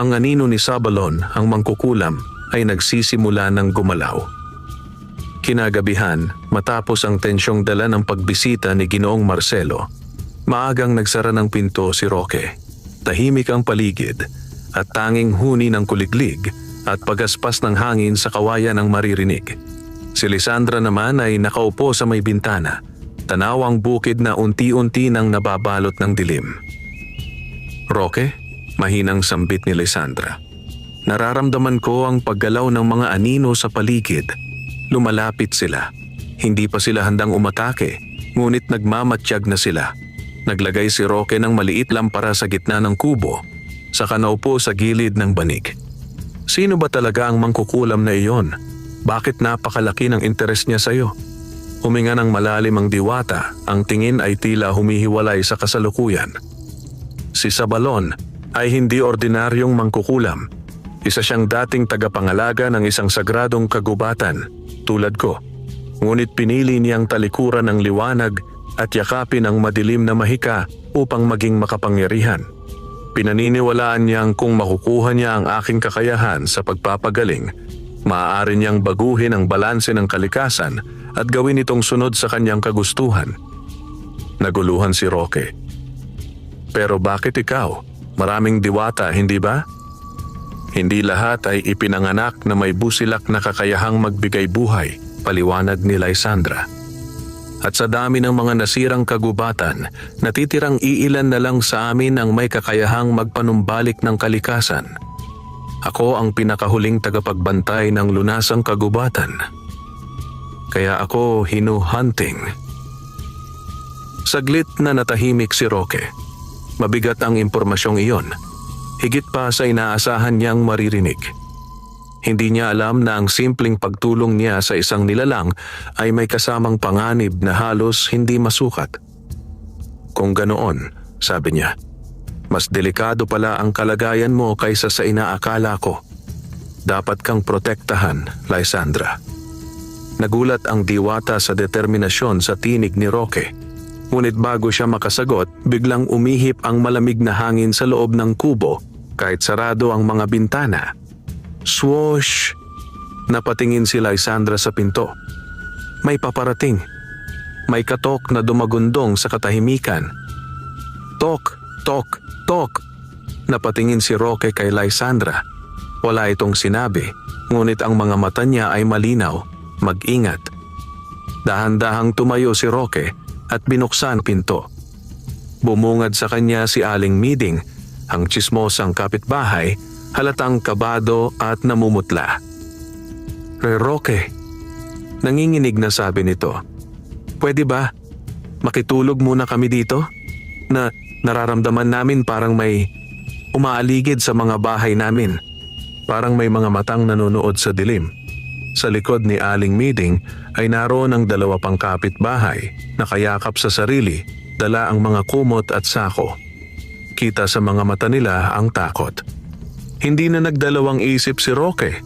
Ang anino ni Sabalon, ang mangkukulam, ay nagsisimula ng gumalaw. Kinagabihan, matapos ang tensyong dala ng pagbisita ni Ginoong Marcelo, maagang nagsara ng pinto si Roque. Tahimik ang paligid at tanging huni ng kuliglig at pagaspas ng hangin sa kawayan ang maririnig. Si Lysandra naman ay nakaupo sa may bintana, tanaw ang bukid na unti-unti nang nababalot ng dilim. Roque, mahinang sambit ni Lysandra. Nararamdaman ko ang paggalaw ng mga anino sa paligid. Lumalapit sila. Hindi pa sila handang umatake, ngunit nagmamatsyag na sila. Naglagay si Roque ng maliit lampara sa gitna ng kubo, saka naupo sa gilid ng banig. Sino ba talaga ang mangkukulam na iyon? Bakit napakalaki ng interes niya sa'yo? Huminga ng malalim ang diwata, ang tingin ay tila humihiwalay sa kasalukuyan. Si Sabalon, ay hindi ordinaryong mangkukulam. Isa siyang dating tagapangalaga ng isang sagradong kagubatan, tulad ko. Ngunit pinili niyang talikuran ng liwanag at yakapin ang madilim na mahika upang maging makapangyarihan. Pinaniniwalaan niyang kung makukuha niya ang aking kakayahan sa pagpapagaling, maaari niyang baguhin ang balanse ng kalikasan at gawin itong sunod sa kanyang kagustuhan. Naguluhan si Roque. Pero bakit ikaw? Maraming diwata, hindi ba? Hindi lahat ay ipinanganak na may busilak na kakayahang magbigay buhay, paliwanag ni Lysandra. At sa dami ng mga nasirang kagubatan, natitirang iilan na lang sa amin ang may kakayahang magpanumbalik ng kalikasan. Ako ang pinakahuling tagapagbantay ng lunasang kagubatan. Kaya ako hinuhunting. Saglit na natahimik si Roque. Mabigat ang impormasyong iyon. Higit pa sa inaasahan niyang maririnig. Hindi niya alam na ang simpleng pagtulong niya sa isang nilalang ay may kasamang panganib na halos hindi masukat. Kung ganoon, sabi niya, mas delikado pala ang kalagayan mo kaysa sa inaakala ko. Dapat kang protektahan, Lysandra. Nagulat ang diwata sa determinasyon sa tinig ni Roque. Ngunit bago siya makasagot, biglang umihip ang malamig na hangin sa loob ng kubo kahit sarado ang mga bintana. Swoosh! Napatingin si Lysandra sa pinto. May paparating. May katok na dumagundong sa katahimikan. Tok! Tok! Tok! Napatingin si Roque kay Lysandra. Wala itong sinabi, ngunit ang mga mata niya ay malinaw. Mag-ingat. Dahan-dahang tumayo si Roque at binuksan pinto. Bumungad sa kanya si Aling Miding, ang tsismosang kapitbahay, halatang kabado at namumutla. Roque, nanginginig na sabi nito. Pwede ba? Makitulog muna kami dito? Nararamdaman namin parang may umaaligid sa mga bahay namin. Parang may mga matang nanonood sa dilim. Sa likod ni Aling Miding ay naroon ang dalawa pang kapitbahay, nakayakap sa sarili, dala ang mga kumot at sako. Kita sa mga mata nila ang takot. Hindi na nagdalawang isip si Roque.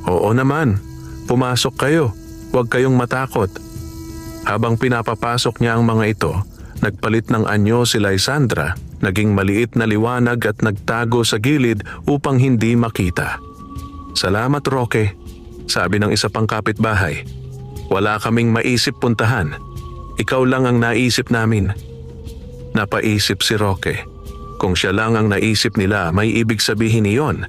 Oo naman, pumasok kayo, huwag kayong matakot. Habang pinapapasok niya ang mga ito, nagpalit ng anyo si Lysandra, naging maliit na liwanag at nagtago sa gilid upang hindi makita. Salamat Roque, sabi ng isa pang kapitbahay. Wala kaming maisip puntahan. Ikaw lang ang naisip namin. Napaisip si Roque. Kung siya lang ang naisip nila, may ibig sabihin iyon.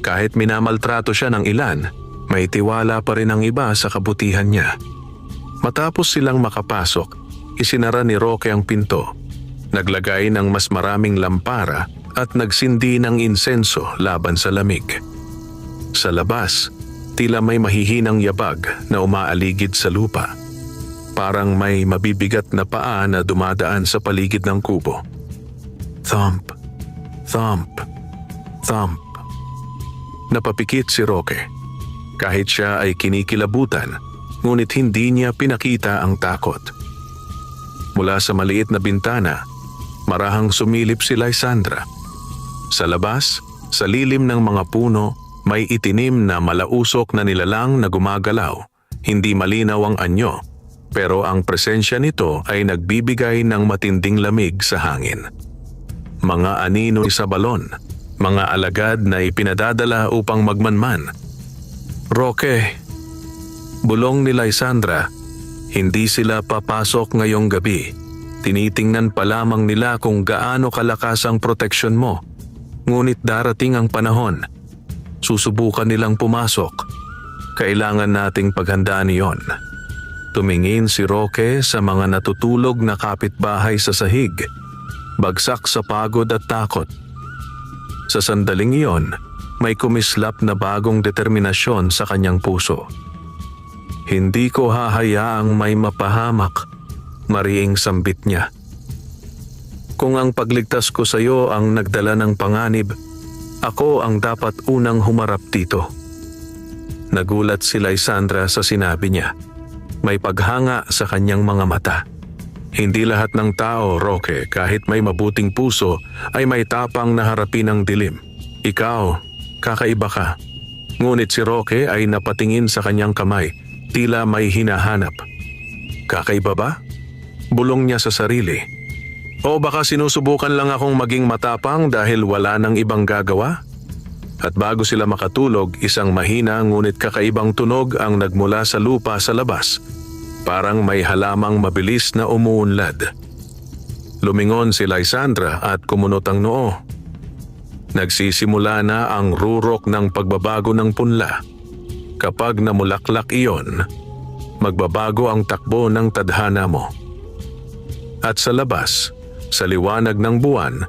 Kahit minamaltrato siya ng ilan, may tiwala pa rin ang iba sa kabutihan niya. Matapos silang makapasok, isinara ni Roque ang pinto. Naglagay ng mas maraming lampara at nagsindi ng insenso laban sa lamig. Sa labas, tila may mahihinang yabag na umaaligid sa lupa. Parang may mabibigat na paa na dumadaan sa paligid ng kubo. Thump, thump, thump. Napapikit si Roque. Kahit siya ay kinikilabutan, ngunit hindi niya pinakita ang takot. Mula sa maliit na bintana, marahang sumilip si Lysandra. Sa labas, sa lilim ng mga puno, may itinim na malausok na nilalang na gumagalaw. Hindi malinaw ang anyo, pero ang presensya nito ay nagbibigay ng matinding lamig sa hangin. Mga anino sa balon, mga alagad na ipinadadala upang magmanman. Roque, bulong ni Lysandra, hindi sila papasok ngayong gabi. Tinitingnan pa lamang nila kung gaano kalakas ang proteksyon mo. Ngunit darating ang panahon. Susubukan nilang pumasok. Kailangan nating paghandaan iyon. Tumingin si Roque sa mga natutulog na kapitbahay sa sahig. Bagsak sa pagod at takot. Sa sandaling iyon, may kumislap na bagong determinasyon sa kanyang puso. Hindi ko hahayaang may mapahamak, mariing sambit niya. Kung ang pagligtas ko sa iyo ang nagdala ng panganib, ako ang dapat unang humarap dito. Nagulat si Lysandra sa sinabi niya. May paghanga sa kanyang mga mata. Hindi lahat ng tao, Roque, kahit may mabuting puso, ay may tapang na harapin ang dilim. Ikaw, kakaiba ka. Ngunit si Roque ay napatingin sa kanyang kamay, tila may hinahanap. Kakaiba ba? Bulong niya sa sarili. O baka sinusubukan lang akong maging matapang dahil wala nang ibang gagawa? At bago sila makatulog, isang mahina ngunit kakaibang tunog ang nagmula sa lupa sa labas. Parang may halamang mabilis na umuunlad. Lumingon si Lysandra at kumunot ang noo. Nagsisimula na ang rurok ng pagbabago ng punla. Kapag namulaklak iyon, magbabago ang takbo ng tadhana mo. At sa labas, sa liwanag ng buwan,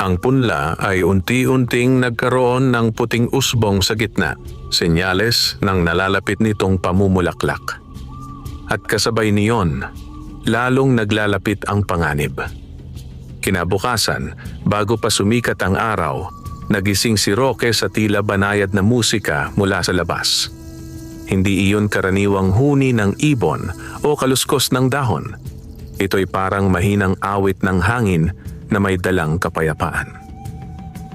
ang punla ay unti-unting nagkaroon ng puting usbong sa gitna, senyales ng nalalapit nitong pamumulaklak. At kasabay niyon, lalong naglalapit ang panganib. Kinabukasan, bago pa sumikat ang araw, nagising si Roque sa tila banayad na musika mula sa labas. Hindi iyon karaniwang huni ng ibon o kaluskos ng dahon. Ito'y parang mahinang awit ng hangin na may dalang kapayapaan.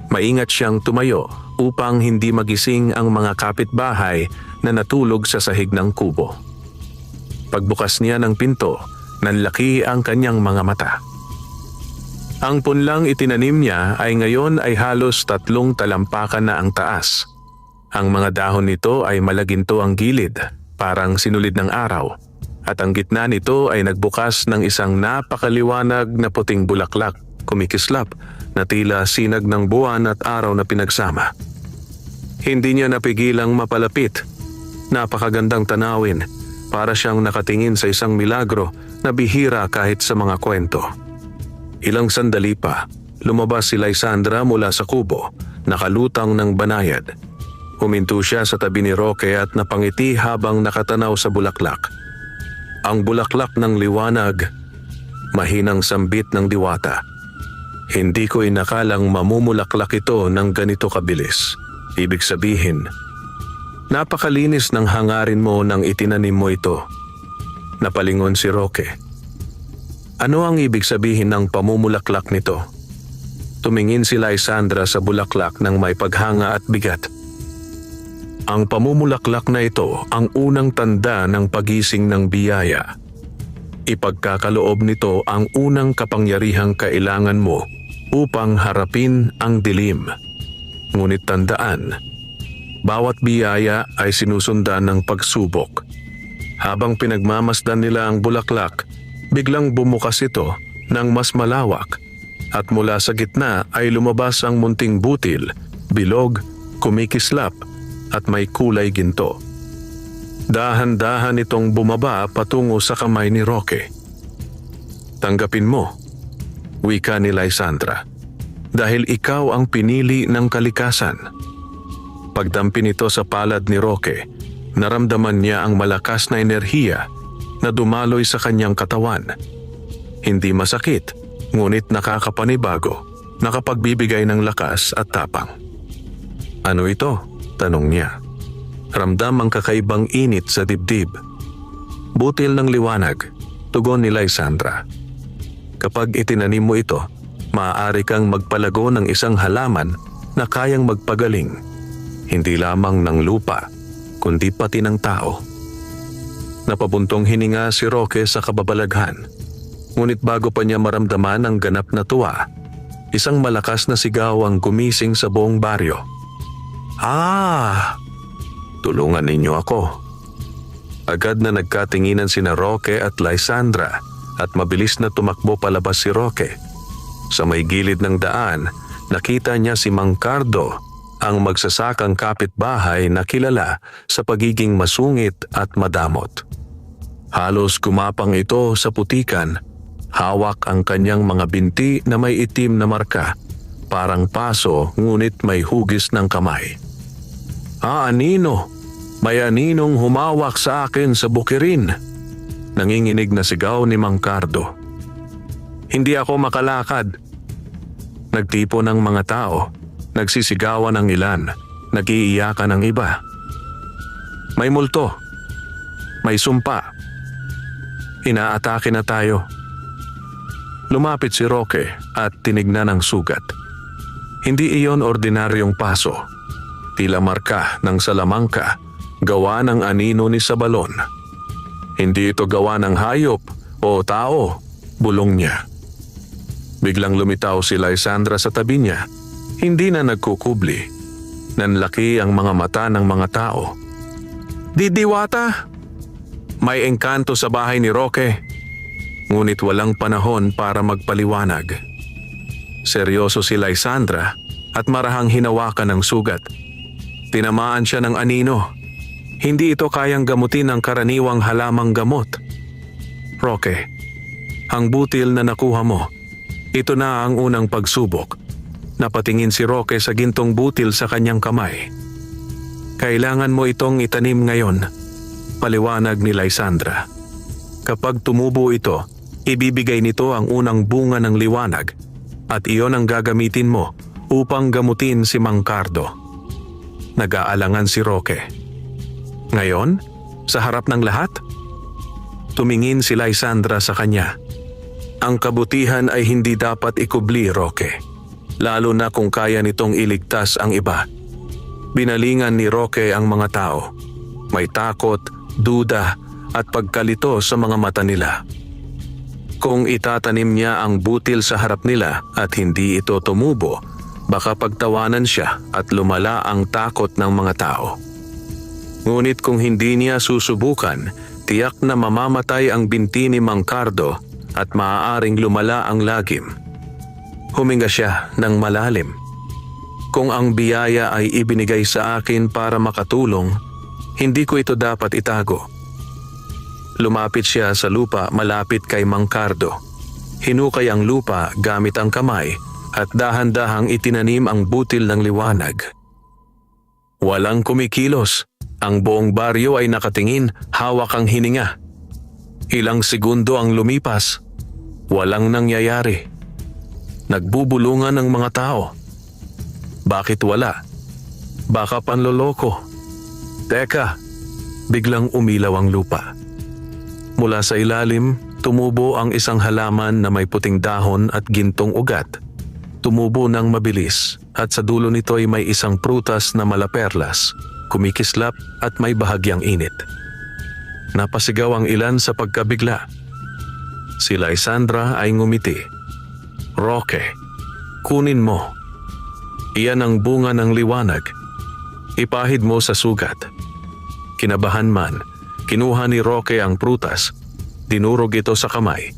Maingat siyang tumayo upang hindi magising ang mga kapitbahay na natulog sa sahig ng kubo. Pagbukas niya ng pinto, nanlaki ang kanyang mga mata. Ang punlang itinanim niya ay ngayon ay halos 3 talampakan na ang taas. Ang mga dahon nito ay malaginto ang gilid, parang sinulid ng araw, at ang gitna nito ay nagbukas ng isang napakaliwanag na puting bulaklak, kumikislap na tila sinag ng buwan at araw na pinagsama. Hindi niya napigilang mapalapit. Napakagandang tanawin. Para siyang nakatingin sa isang milagro na bihira kahit sa mga kwento. Ilang sandali pa, lumabas si Lysandra mula sa kubo, nakalutang ng banayad. Huminto siya sa tabi ni Roque at napangiti habang nakatanaw sa bulaklak. Ang bulaklak ng liwanag, mahinang sambit ng diwata. Hindi ko inakalang mamumulaklak ito ng ganito kabilis. Ibig sabihin, napakalinis ng hangarin mo nang itinanim mo ito. Napalingon si Roque. Ano ang ibig sabihin ng pamumulaklak nito? Tumingin si Lysandra sa bulaklak ng may paghanga at bigat. Ang pamumulaklak na ito ang unang tanda ng pagising ng biyaya. Ipagkakaloob nito ang unang kapangyarihang kailangan mo upang harapin ang dilim. Ngunit tandaan, bawat biyaya ay sinusundan ng pagsubok. Habang pinagmamasdan nila ang bulaklak, biglang bumukas ito ng mas malawak at mula sa gitna ay lumabas ang munting butil, bilog, kumikislap at may kulay ginto. Dahan-dahan itong bumaba patungo sa kamay ni Roque. Tanggapin mo, wika ni Lysandra, dahil ikaw ang pinili ng kalikasan. Pagdampi nito sa palad ni Roque, naramdaman niya ang malakas na enerhiya na dumaloy sa kanyang katawan. Hindi masakit, ngunit nakakapanibago, nakapagbibigay ng lakas at tapang. Ano ito? Tanong niya. Ramdam ang kakaibang init sa dibdib. Butil ng liwanag, tugon ni Lysandra. Kapag itinanim mo ito, maaari kang magpalago ng isang halaman na kayang magpagaling. Hindi lamang ng lupa, kundi pati ng tao. Napabuntong hininga si Roque sa kababalaghan. Ngunit bago pa niya maramdaman ang ganap na tuwa, isang malakas na sigaw ang gumising sa buong baryo. Tulungan ninyo ako. Agad na nagkatinginan sina Roque at Lysandra at mabilis na tumakbo palabas si Roque. Sa may gilid ng daan, nakita niya si Mang Cardo, ang magsasakang kapitbahay na kilala sa pagiging masungit at madamot. Halos gumapang ito sa putikan, hawak ang kanyang mga binti na may itim na marka, parang paso ngunit may hugis ng kamay. Anino, may aninong humawak sa akin sa bukirin, nanginginig na sigaw ni Mang Cardo. Hindi ako makalakad. Nagtipo ng mga tao. Nagsisigawan ang ilan, nag-iiyakan ang iba. May multo, may sumpa. Inaatake na tayo. Lumapit si Roque at tinignan ang sugat. Hindi iyon ordinaryong paso. Tila marka ng salamangka, gawa ng anino ni Sabalon. Hindi ito gawa ng hayop o tao, bulong niya. Biglang lumitaw si Lysandra sa tabi niya. Hindi na nagkukubli. Nanlaki ang mga mata ng mga tao. Didiwata! May engkanto sa bahay ni Roque. Ngunit walang panahon para magpaliwanag. Seryoso si Lysandra at marahang hinawakan ng sugat. Tinamaan siya ng anino. Hindi ito kayang gamutin ng karaniwang halamang gamot. Roque, ang butil na nakuha mo, ito na ang unang pagsubok. Napatingin si Roque sa gintong butil sa kanyang kamay. Kailangan mo itong itanim ngayon, paliwanag ni Lysandra. Kapag tumubo ito, ibibigay nito ang unang bunga ng liwanag at iyon ang gagamitin mo upang gamutin si Mang Cardo. Nag-aalangan si Roque. Ngayon, sa harap ng lahat? Tumingin si Lysandra sa kanya. Ang kabutihan ay hindi dapat ikubli, Roque. Lalo na kung kaya nitong iligtas ang iba. Binalingan ni Roque ang mga tao. May takot, duda at pagkalito sa mga mata nila. Kung itatanim niya ang butil sa harap nila at hindi ito tumubo, baka pagtawanan siya at lumala ang takot ng mga tao. Ngunit kung hindi niya susubukan, tiyak na mamamatay ang binti ni Mang Cardo at maaaring lumala ang lagim. Huminga siya ng malalim. Kung ang biyaya ay ibinigay sa akin para makatulong, hindi ko ito dapat itago. Lumapit siya sa lupa malapit kay Mang Cardo. Hinukay ang lupa gamit ang kamay at dahan-dahang itinanim ang butil ng liwanag. Walang kumikilos. Ang buong baryo ay nakatingin, hawak ang hininga. Ilang segundo ang lumipas. Walang nangyayari. Nagbubulungan ang mga tao. Bakit wala? Baka panloloko. Teka, biglang umilaw ang lupa. Mula sa ilalim, tumubo ang isang halaman na may puting dahon at gintong ugat. Tumubo ng mabilis at sa dulo nito ay may isang prutas na malaperlas, kumikislap at may bahagyang init. Napasigaw ang ilan sa pagkabigla. Si Lysandra ay ngumiti. Roque, kunin mo. Iyan ang bunga ng liwanag. Ipahid mo sa sugat. Kinabahan man, kinuha ni Roque ang prutas, dinurog ito sa kamay,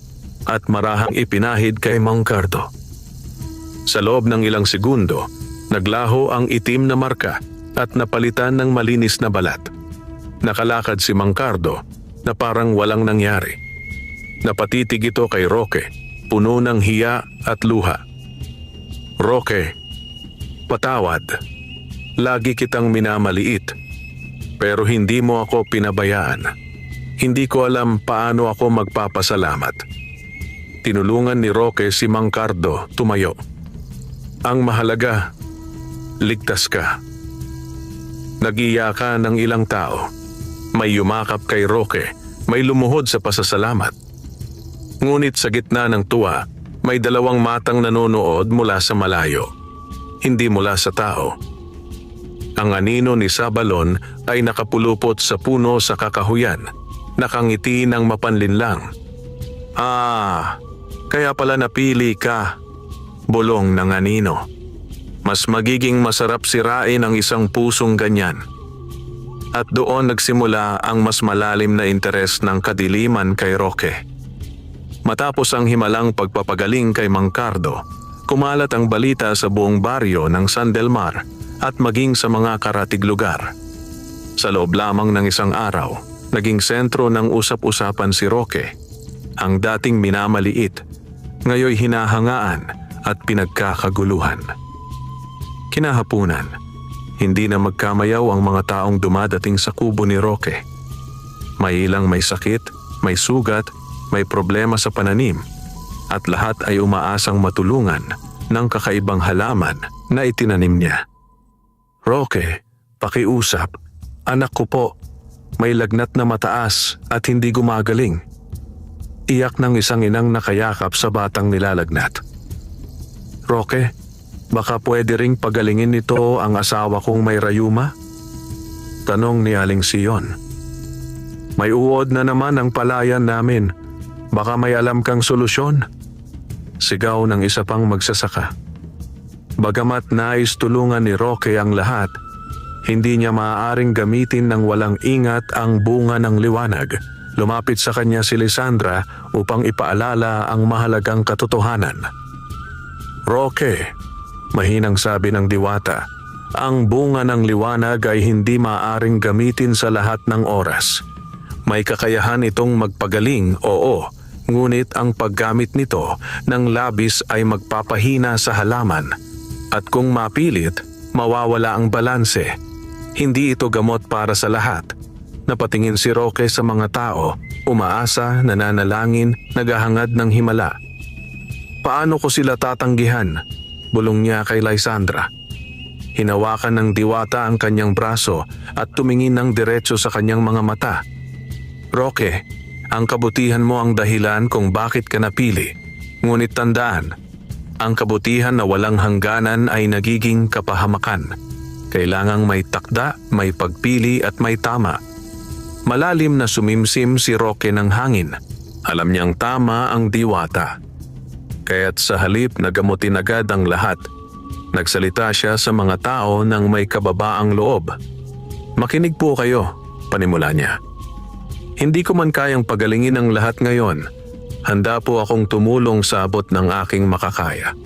at marahang ipinahid kay Mang Cardo. Sa loob ng ilang segundo, naglaho ang itim na marka at napalitan ng malinis na balat. Nakalakad si Mang Cardo na parang walang nangyari. Napatitig ito kay Roque, puno ng hiya at luha. Roque, patawad. Lagi kitang minamaliit, pero hindi mo ako pinabayaan. Hindi ko alam paano ako magpapasalamat. Tinulungan ni Roque si Mang Cardo tumayo. Ang mahalaga, ligtas ka. Nag-iyakan ng ilang tao. May yumakap kay Roque, may lumuhod sa pasasalamat. Ngunit sa gitna ng tuwa, may dalawang matang nanonood mula sa malayo. Hindi mula sa tao. Ang anino ni Sabalon ay nakapulupot sa puno sa kakahuyan, nakangiti ng mapanlinlang. Kaya pala napili ka, bulong ng anino. Mas magiging masarap sirain ang isang pusong ganyan. At doon nagsimula ang mas malalim na interes ng kadiliman kay Roque. Matapos ang himalang pagpapagaling kay Mang Cardo, kumalat ang balita sa buong baryo ng San Del Mar at maging sa mga karatig lugar. Sa loob lamang ng isang araw, naging sentro ng usap-usapan si Roque. Ang dating minamaliit, ngayoy hinahangaan at pinagkakaguluhan. Kinahapunan, hindi na magkamayaw ang mga taong dumadating sa kubo ni Roque. May ilang may sakit, may sugat, may problema sa pananim, at lahat ay umaasang matulungan ng kakaibang halaman na itinanim niya. Roque, pakiusap, anak ko po, may lagnat na mataas at hindi gumagaling. Iyak ng isang inang nakayakap sa batang nilalagnat. Roque, baka pwede ring pagalingin nito ang asawa kong may rayuma? Tanong ni Aling Sion. May uod na naman ang palayan namin. Baka may alam kang solusyon? Sigaw ng isa pang magsasaka. Bagamat nais tulungan ni Roque ang lahat, hindi niya maaaring gamitin ng walang ingat ang bunga ng liwanag. Lumapit sa kanya si Lisandra upang ipaalala ang mahalagang katotohanan. Roque, mahinang sabi ng diwata, ang bunga ng liwanag ay hindi maaaring gamitin sa lahat ng oras. May kakayahan itong magpagaling, oo, ngunit ang paggamit nito ng labis ay magpapahina sa halaman. At kung mapilit, mawawala ang balanse. Hindi ito gamot para sa lahat. Napatingin si Roque sa mga tao, umaasa, nananalangin, naghahangad ng himala. Paano ko sila tatanggihan? Bulong niya kay Lysandra. Hinawakan ng diwata ang kanyang braso at tumingin ng diretso sa kanyang mga mata. Roque, ang kabutihan mo ang dahilan kung bakit ka napili. Ngunit tandaan, ang kabutihan na walang hangganan ay nagiging kapahamakan. Kailangang may takda, may pagpili at may tama. Malalim na sumimsim si Roque ng hangin. Alam niyang tama ang diwata. Kaya't sa halip na gamutin agad ang lahat, nagsalita siya sa mga tao ng may kababaang loob. Makinig po kayo, panimula niya. Hindi ko man kayang pagalingin ang lahat ngayon. Handa po akong tumulong sa abot ng aking makakaya.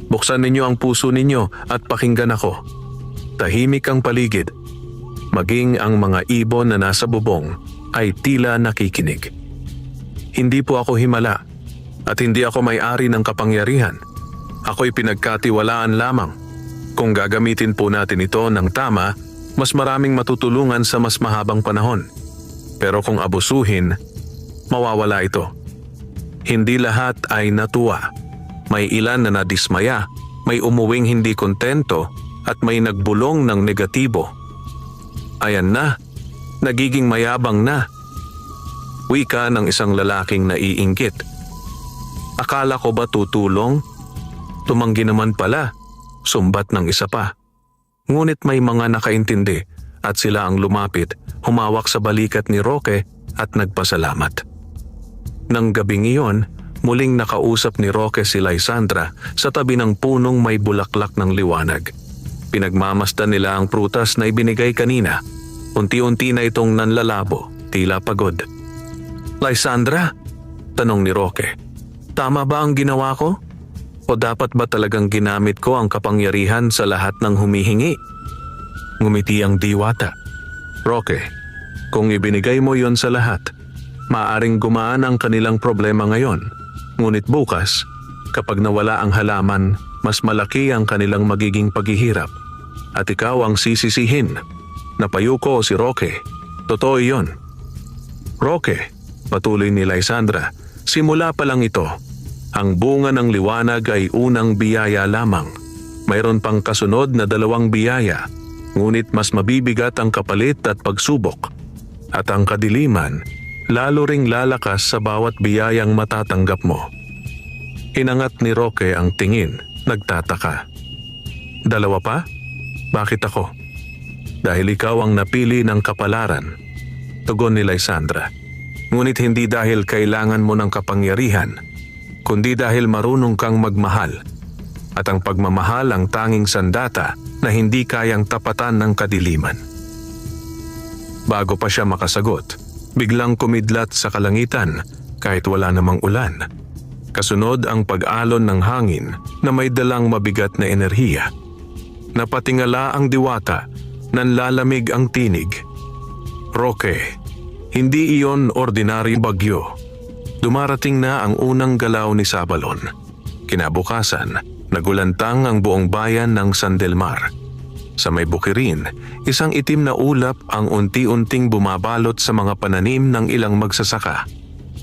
Buksan ninyo ang puso ninyo at pakinggan ako. Tahimik ang paligid. Maging ang mga ibon na nasa bubong ay tila nakikinig. Hindi po ako himala at hindi ako may-ari ng kapangyarihan. Ako'y pinagkatiwalaan lamang. Kung gagamitin po natin ito ng tama, mas maraming matutulungan sa mas mahabang panahon. Pero kung abusuhin, mawawala ito. Hindi lahat ay natuwa. May ilan na nadismaya, may umuwing hindi kontento at may nagbulong ng negatibo. Ayan na, nagiging mayabang na. Wika ng isang lalaking naiinggit. Akala ko ba tutulong? Tumanggi naman pala, sumbat ng isa pa. Ngunit may mga nakaintindi at sila ang lumapit, humawak sa balikat ni Roque at nagpasalamat. Nang gabing iyon, muling nakausap ni Roque si Lysandra sa tabi ng punong may bulaklak ng liwanag. Pinagmamasdan nila ang prutas na ibinigay kanina. Unti-unti na itong nanlalabo, tila pagod. Lysandra? Tanong ni Roque. Tama ba ang ginawa ko? O dapat ba talagang ginamit ko ang kapangyarihan sa lahat ng humihingi? Ngumiti ang diwata. Roque, kung ibinigay mo yon sa lahat, maaring gumaan ang kanilang problema ngayon. Ngunit bukas, kapag nawala ang halaman, mas malaki ang kanilang magiging paghihirap. At ikaw ang sisisihin. Napayuko si Roque. Totoo iyon. Roque, patuloy ni Lysandra, simula pa lang ito. Ang bunga ng liwanag ay unang biyaya lamang. Mayroon pang kasunod na 2 biyaya, ngunit mas mabibigat ang kapalit at pagsubok. At ang kadiliman, lalo ring lalakas sa bawat biyayang matatanggap mo. Inangat ni Roque ang tingin, nagtataka. 2 pa? Bakit ako? Dahil ikaw ang napili ng kapalaran, tugon ni Lysandra. Ngunit hindi dahil kailangan mo ng kapangyarihan, kundi dahil marunong kang magmahal. At ang pagmamahal ang tanging sandata na hindi kayang tapatan ng kadiliman. Bago pa siya makasagot, biglang kumidlat sa kalangitan kahit wala namang ulan. Kasunod ang pag-alon ng hangin na may dalang mabigat na enerhiya. Napatingala ang diwata, nanlalamig ang tinig. Roque, hindi iyon ordinaryong bagyo. Dumarating na ang unang galaw ni Sabalon. Kinabukasan, nagulantang ang buong bayan ng San Del Mar. Sa may bukirin, isang itim na ulap ang unti-unting bumabalot sa mga pananim ng ilang magsasaka.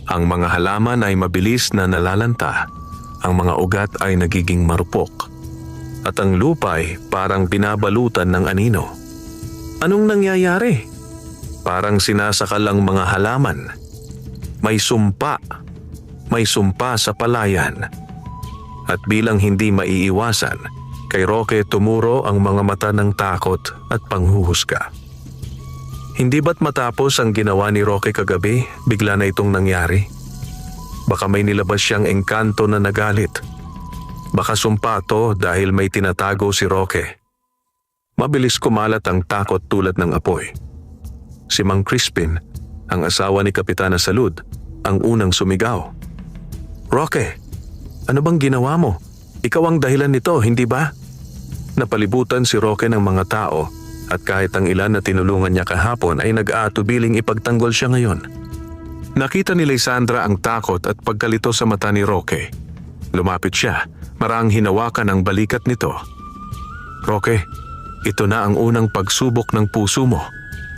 Ang mga halaman ay mabilis na nalalanta. Ang mga ugat ay nagiging marupok. At ang lupa'y parang binabalutan ng anino. Anong nangyayari? Parang sinasakal ang mga halaman. May sumpa. may sumpa sa palayan. At bilang hindi maiiwasan, kay Roque tumuro ang mga mata ng takot at panghuhusga. Hindi ba't matapos ang ginawa ni Roque kagabi, bigla na itong nangyari? Baka may nilabas siyang engkanto na nagalit. Baka sumpa to dahil may tinatago si Roque. Mabilis kumalat ang takot tulad ng apoy. Si Mang Crispin, ang asawa ni Kapitana Salud, ang unang sumigaw. "Roque, ano bang ginawa mo? Ikaw ang dahilan nito, hindi ba?" Napalibutan si Roque ng mga tao at kahit ang ilan na tinulungan niya kahapon ay nag-aatubiling ipagtanggol siya ngayon. Nakita ni Lysandra ang takot at pagkalito sa mata ni Roque. Lumapit siya, maraang hinawakan ang balikat nito. "Roque, ito na ang unang pagsubok ng puso mo.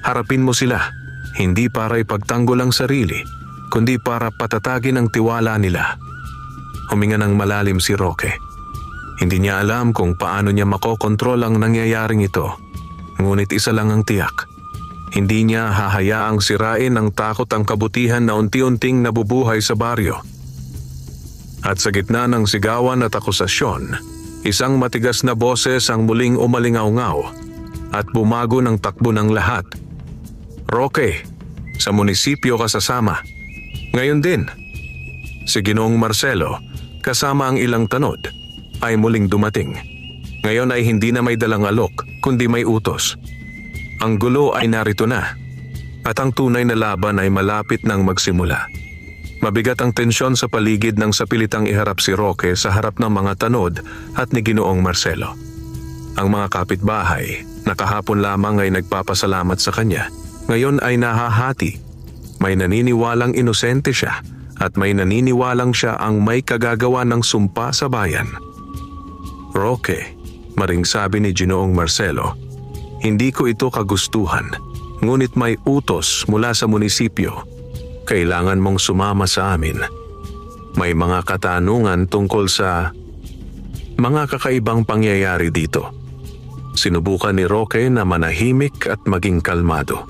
Harapin mo sila, hindi para ipagtanggol ang sarili, kundi para patatagin ang tiwala nila." Huminga ng malalim si Roque. Hindi niya alam kung paano niya makokontrol ang nangyayaring ito. Ngunit isa lang ang tiyak. Hindi niya hahayaang sirain ng takot ang kabutihan na unti-unting nabubuhay sa baryo. At sa gitna ng sigawan at akusasyon, isang matigas na boses ang muling umalingaw-ngaw at bumago ng takbo ng lahat. "Roque, sa munisipyo ka sasama. Ngayon din." Si Ginoong Marcelo, kasama ang ilang tanod, ay muling dumating. Ngayon ay hindi na may dalang alok, kundi may utos. Ang gulo ay narito na, at ang tunay na laban ay malapit nang magsimula. Mabigat ang tensyon sa paligid ng sapilitang iharap si Roque sa harap ng mga tanod at ni Ginoong Marcelo. Ang mga kapitbahay, na kahapon lamang ay nagpapasalamat sa kanya, ngayon ay nahahati. May naniniwalang inosente siya at may naniniwalang siya ang may kagagawa ng sumpa sa bayan. "Roque," maring sabi ni Ginoong Marcelo, "hindi ko ito kagustuhan, ngunit may utos mula sa munisipyo. Kailangan mong sumama sa amin. May mga katanungan tungkol sa mga kakaibang pangyayari dito." Sinubukan ni Roque na manahimik at maging kalmado.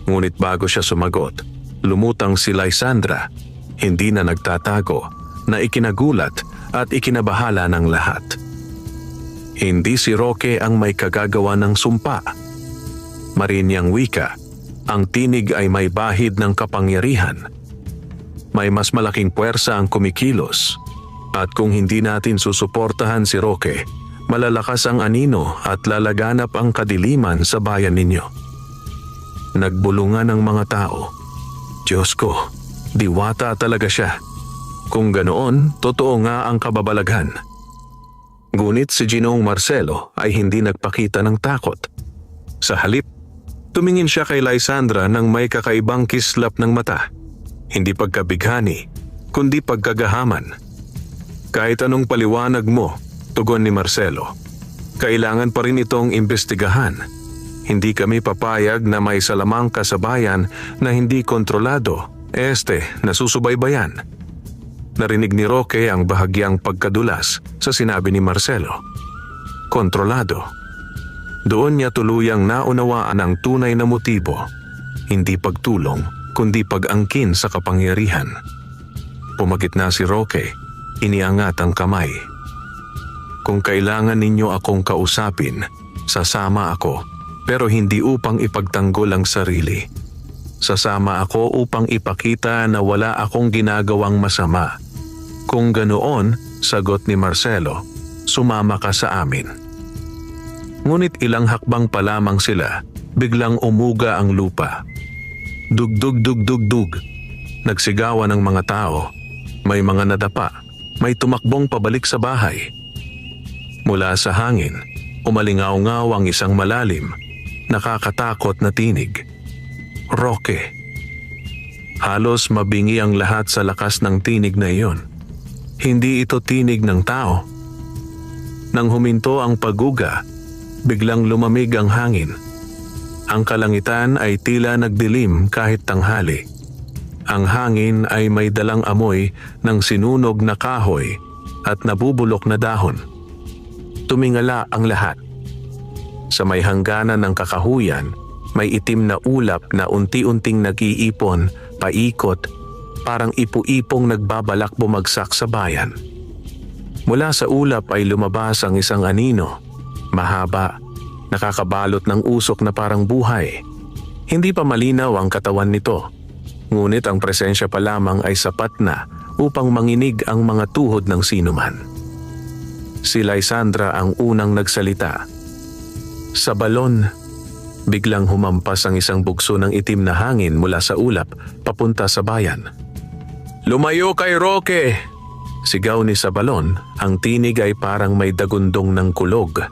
Ngunit bago siya sumagot, lumutang si Lysandra, hindi na nagtatago, na ikinagulat at ikinabahala ng lahat. Hindi si Roque ang may kagagawa ng sumpa. Marinyang wika, ang tinig ay may bahid ng kapangyarihan. May mas malaking puwersa ang kumikilos. At kung hindi natin susuportahan si Roque, malalakas ang anino at lalaganap ang kadiliman sa bayan ninyo. Nagbulungan ang mga tao. Diyos ko, diwata talaga siya. Kung ganoon, totoo nga ang kababalaghan. Ngunit si Ginoong Marcelo ay hindi nagpakita ng takot. Sa halip, tumingin siya kay Lysandra ng may kakaibang kislap ng mata. Hindi pagkabighani, kundi pagkagahaman. "Kahit anong paliwanag mo," tugon ni Marcelo, "kailangan pa rin itong imbestigahan. Hindi kami papayag na may salamangka sa bayan na hindi kontrolado, nasusubaybayan." Narinig ni Roque ang bahagyang pagkadulas sa sinabi ni Marcelo. Kontrolado. Doon niya tuluyang naunawaan ang tunay na motibo, hindi pagtulong, kundi pag-angkin sa kapangyarihan. Pumagit na si Roque, iniangat ang kamay. "Kung kailangan ninyo akong kausapin, sasama ako, pero hindi upang ipagtanggol ang sarili. Sasama ako upang ipakita na wala akong ginagawang masama. Kung ganoon," sagot ni Marcelo, "sumama ka sa amin." Ngunit ilang hakbang pa lamang sila, biglang umuga ang lupa. Dugdug dugdug dug. Nagsigawan ang mga tao. May mga nadapa. May tumakbong pabalik sa bahay. Mula sa hangin, umalingaw-ngaw ang isang malalim, nakakatakot na tinig. "Roque." Halos mabingi ang lahat sa lakas ng tinig na iyon. Hindi ito tinig ng tao. Nang huminto ang paguga, biglang lumamig ang hangin. Ang kalangitan ay tila nagdilim kahit tanghali. Ang hangin ay may dalang amoy ng sinunog na kahoy at nabubulok na dahon. Tumingala ang lahat. Sa may hangganan ng kakahuyan, may itim na ulap na unti-unting nag-iipon, paikot, parang ipu-ipong nagbabalak bumagsak sa bayan. Mula sa ulap ay lumabas ang isang anino, mahaba, nakakabalot ng usok na parang buhay. Hindi pa malinaw ang katawan nito, ngunit ang presensya pa lamang ay sapat na upang manginig ang mga tuhod ng sinuman. Si Lysandra ang unang nagsalita. Sa balon, biglang humampas ang isang bugso ng itim na hangin mula sa ulap papunta sa bayan. "Lumayo kay Roque!" Sigaw ni Sabalon, ang tinig ay parang may dagundong ng kulog.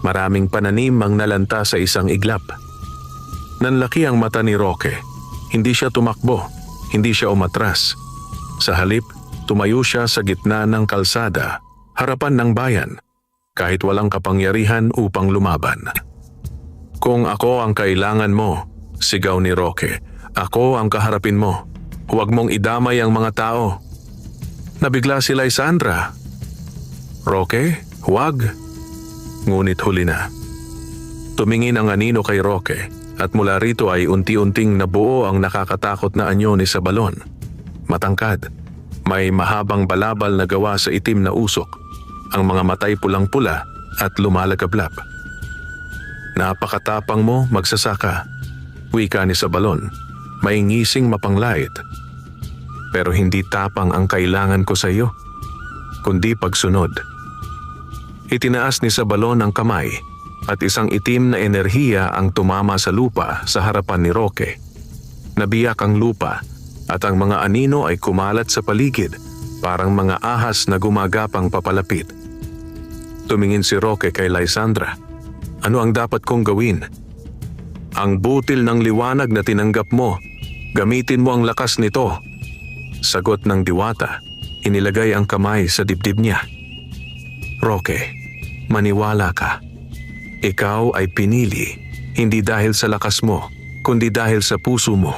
Maraming pananim ang nalanta sa isang iglap. Nanlaki ang mata ni Roque. Hindi siya tumakbo, hindi siya umatras. Sa halip, tumayo siya sa gitna ng kalsada, harapan ng bayan, kahit walang kapangyarihan upang lumaban. "Kung ako ang kailangan mo," sigaw ni Roque, "ako ang kaharapin mo. Huwag mong idamay ang mga tao." Nabigla si Lysandra. "Roque, huwag." Ngunit huli na. Tumingin ang anino kay Roque at mula rito ay unti-unting nabuo ang nakakatakot na anyo ni Sabalon. Matangkad, may mahabang balabal na gawa sa itim na usok, ang mga matay pulang-pula at lumalagablab. "Napakatapang mo, magsasaka," wika ni Sabalon, may ngising mapanglait. "Pero hindi tapang ang kailangan ko sa iyo, kundi pagsunod." Itinaas ni Sabalon ang kamay at isang itim na enerhiya ang tumama sa lupa sa harapan ni Roque. Nabiyak ang lupa at ang mga anino ay kumalat sa paligid, parang mga ahas na gumagapang papalapit. Tumingin si Roque kay Lysandra. "Ano ang dapat kong gawin?" "Ang butil ng liwanag na tinanggap mo, gamitin mo ang lakas nito." Sagot ng diwata, inilagay ang kamay sa dibdib niya. "Roque, maniwala ka. Ikaw ay pinili, hindi dahil sa lakas mo, kundi dahil sa puso mo."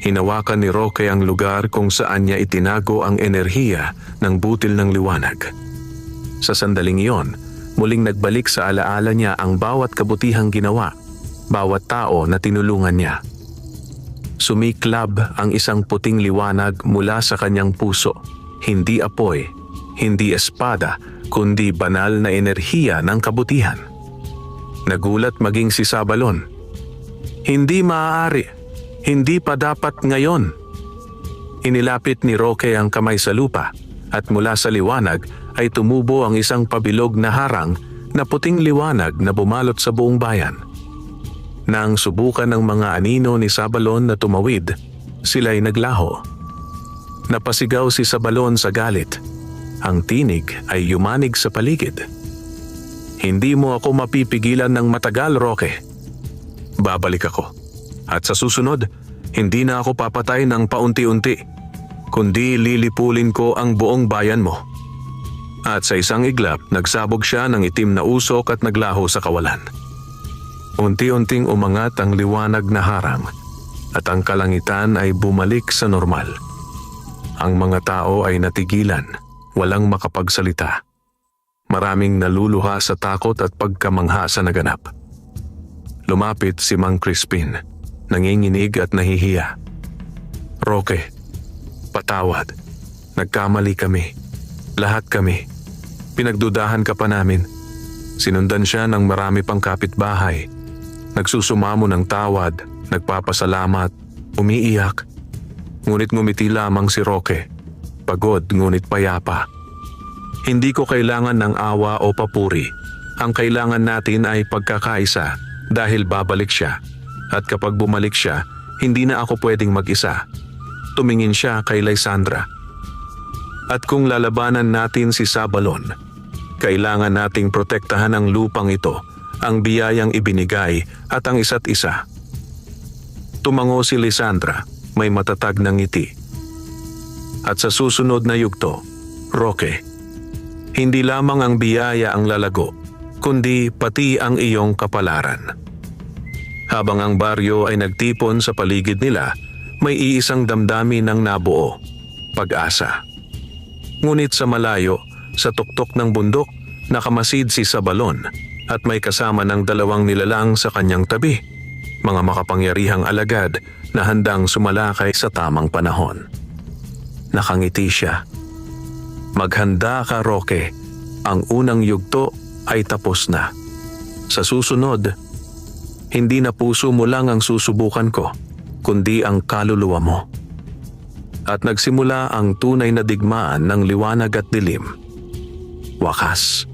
Hinawakan ni Roque ang lugar kung saan niya itinago ang enerhiya ng butil ng liwanag. Sa sandaling iyon, muling nagbalik sa alaala niya ang bawat kabutihang ginawa, bawat tao na tinulungan niya. Sumiklab ang isang puting liwanag mula sa kanyang puso, hindi apoy, hindi espada, kundi banal na enerhiya ng kabutihan. Nagulat maging si Sabalon. "Hindi maaari, hindi pa dapat ngayon." Inilapit ni Roque ang kamay sa lupa at mula sa liwanag ay tumubo ang isang pabilog na harang na puting liwanag na bumalot sa buong bayan. Nang subukan ng mga anino ni Sabalon na tumawid, sila'y naglaho. Napasigaw si Sabalon sa galit. Ang tinig ay yumanig sa paligid. "Hindi mo ako mapipigilan ng matagal, Roque. Babalik ako. At sa susunod, hindi na ako papatay ng paunti-unti, kundi lilipulin ko ang buong bayan mo." At sa isang iglap, nagsabog siya ng itim na usok at naglaho sa kawalan. Unti-unting umangat ang liwanag na harang at ang kalangitan ay bumalik sa normal. Ang mga tao ay natigilan, walang makapagsalita. Maraming naluluha sa takot at pagkamangha sa naganap. Lumapit si Mang Crispin, nanginginig at nahihiya. "Roque, patawad. Nagkamali kami. Lahat kami. Pinagdudahan ka pa namin." Sinundan siya ng marami pang kapitbahay. Nagsusumamo ng tawad, nagpapasalamat, umiiyak. Ngunit ngumiti lamang si Roque. Pagod ngunit payapa. "Hindi ko kailangan ng awa o papuri. Ang kailangan natin ay pagkakaisa dahil babalik siya. At kapag bumalik siya, hindi na ako pwedeng mag-isa." Tumingin siya kay Lysandra. "At kung lalabanan natin si Sabalon, kailangan nating protektahan ang lupang ito, ang biyayang ibinigay at ang isa't isa." Tumango si Lysandra, may matatag na ngiti. At sa susunod na yugto, "Roque, hindi lamang ang biyaya ang lalago, kundi pati ang iyong kapalaran." Habang ang baryo ay nagtipon sa paligid nila, may iisang damdamin ang nabuo, pag-asa. Ngunit sa malayo, sa tuktok ng bundok, nakamasid si Sabalon at may kasama ng 2 nilalang sa kanyang tabi, mga makapangyarihang alagad na handang sumalakay sa tamang panahon. Nakangiti siya. Maghanda ka, Roque. Ang unang yugto ay tapos na. Sa susunod, hindi na puso mo lang ang susubukan ko, kundi ang kaluluwa mo. At nagsimula ang tunay na digmaan ng liwanag at dilim. Wakas.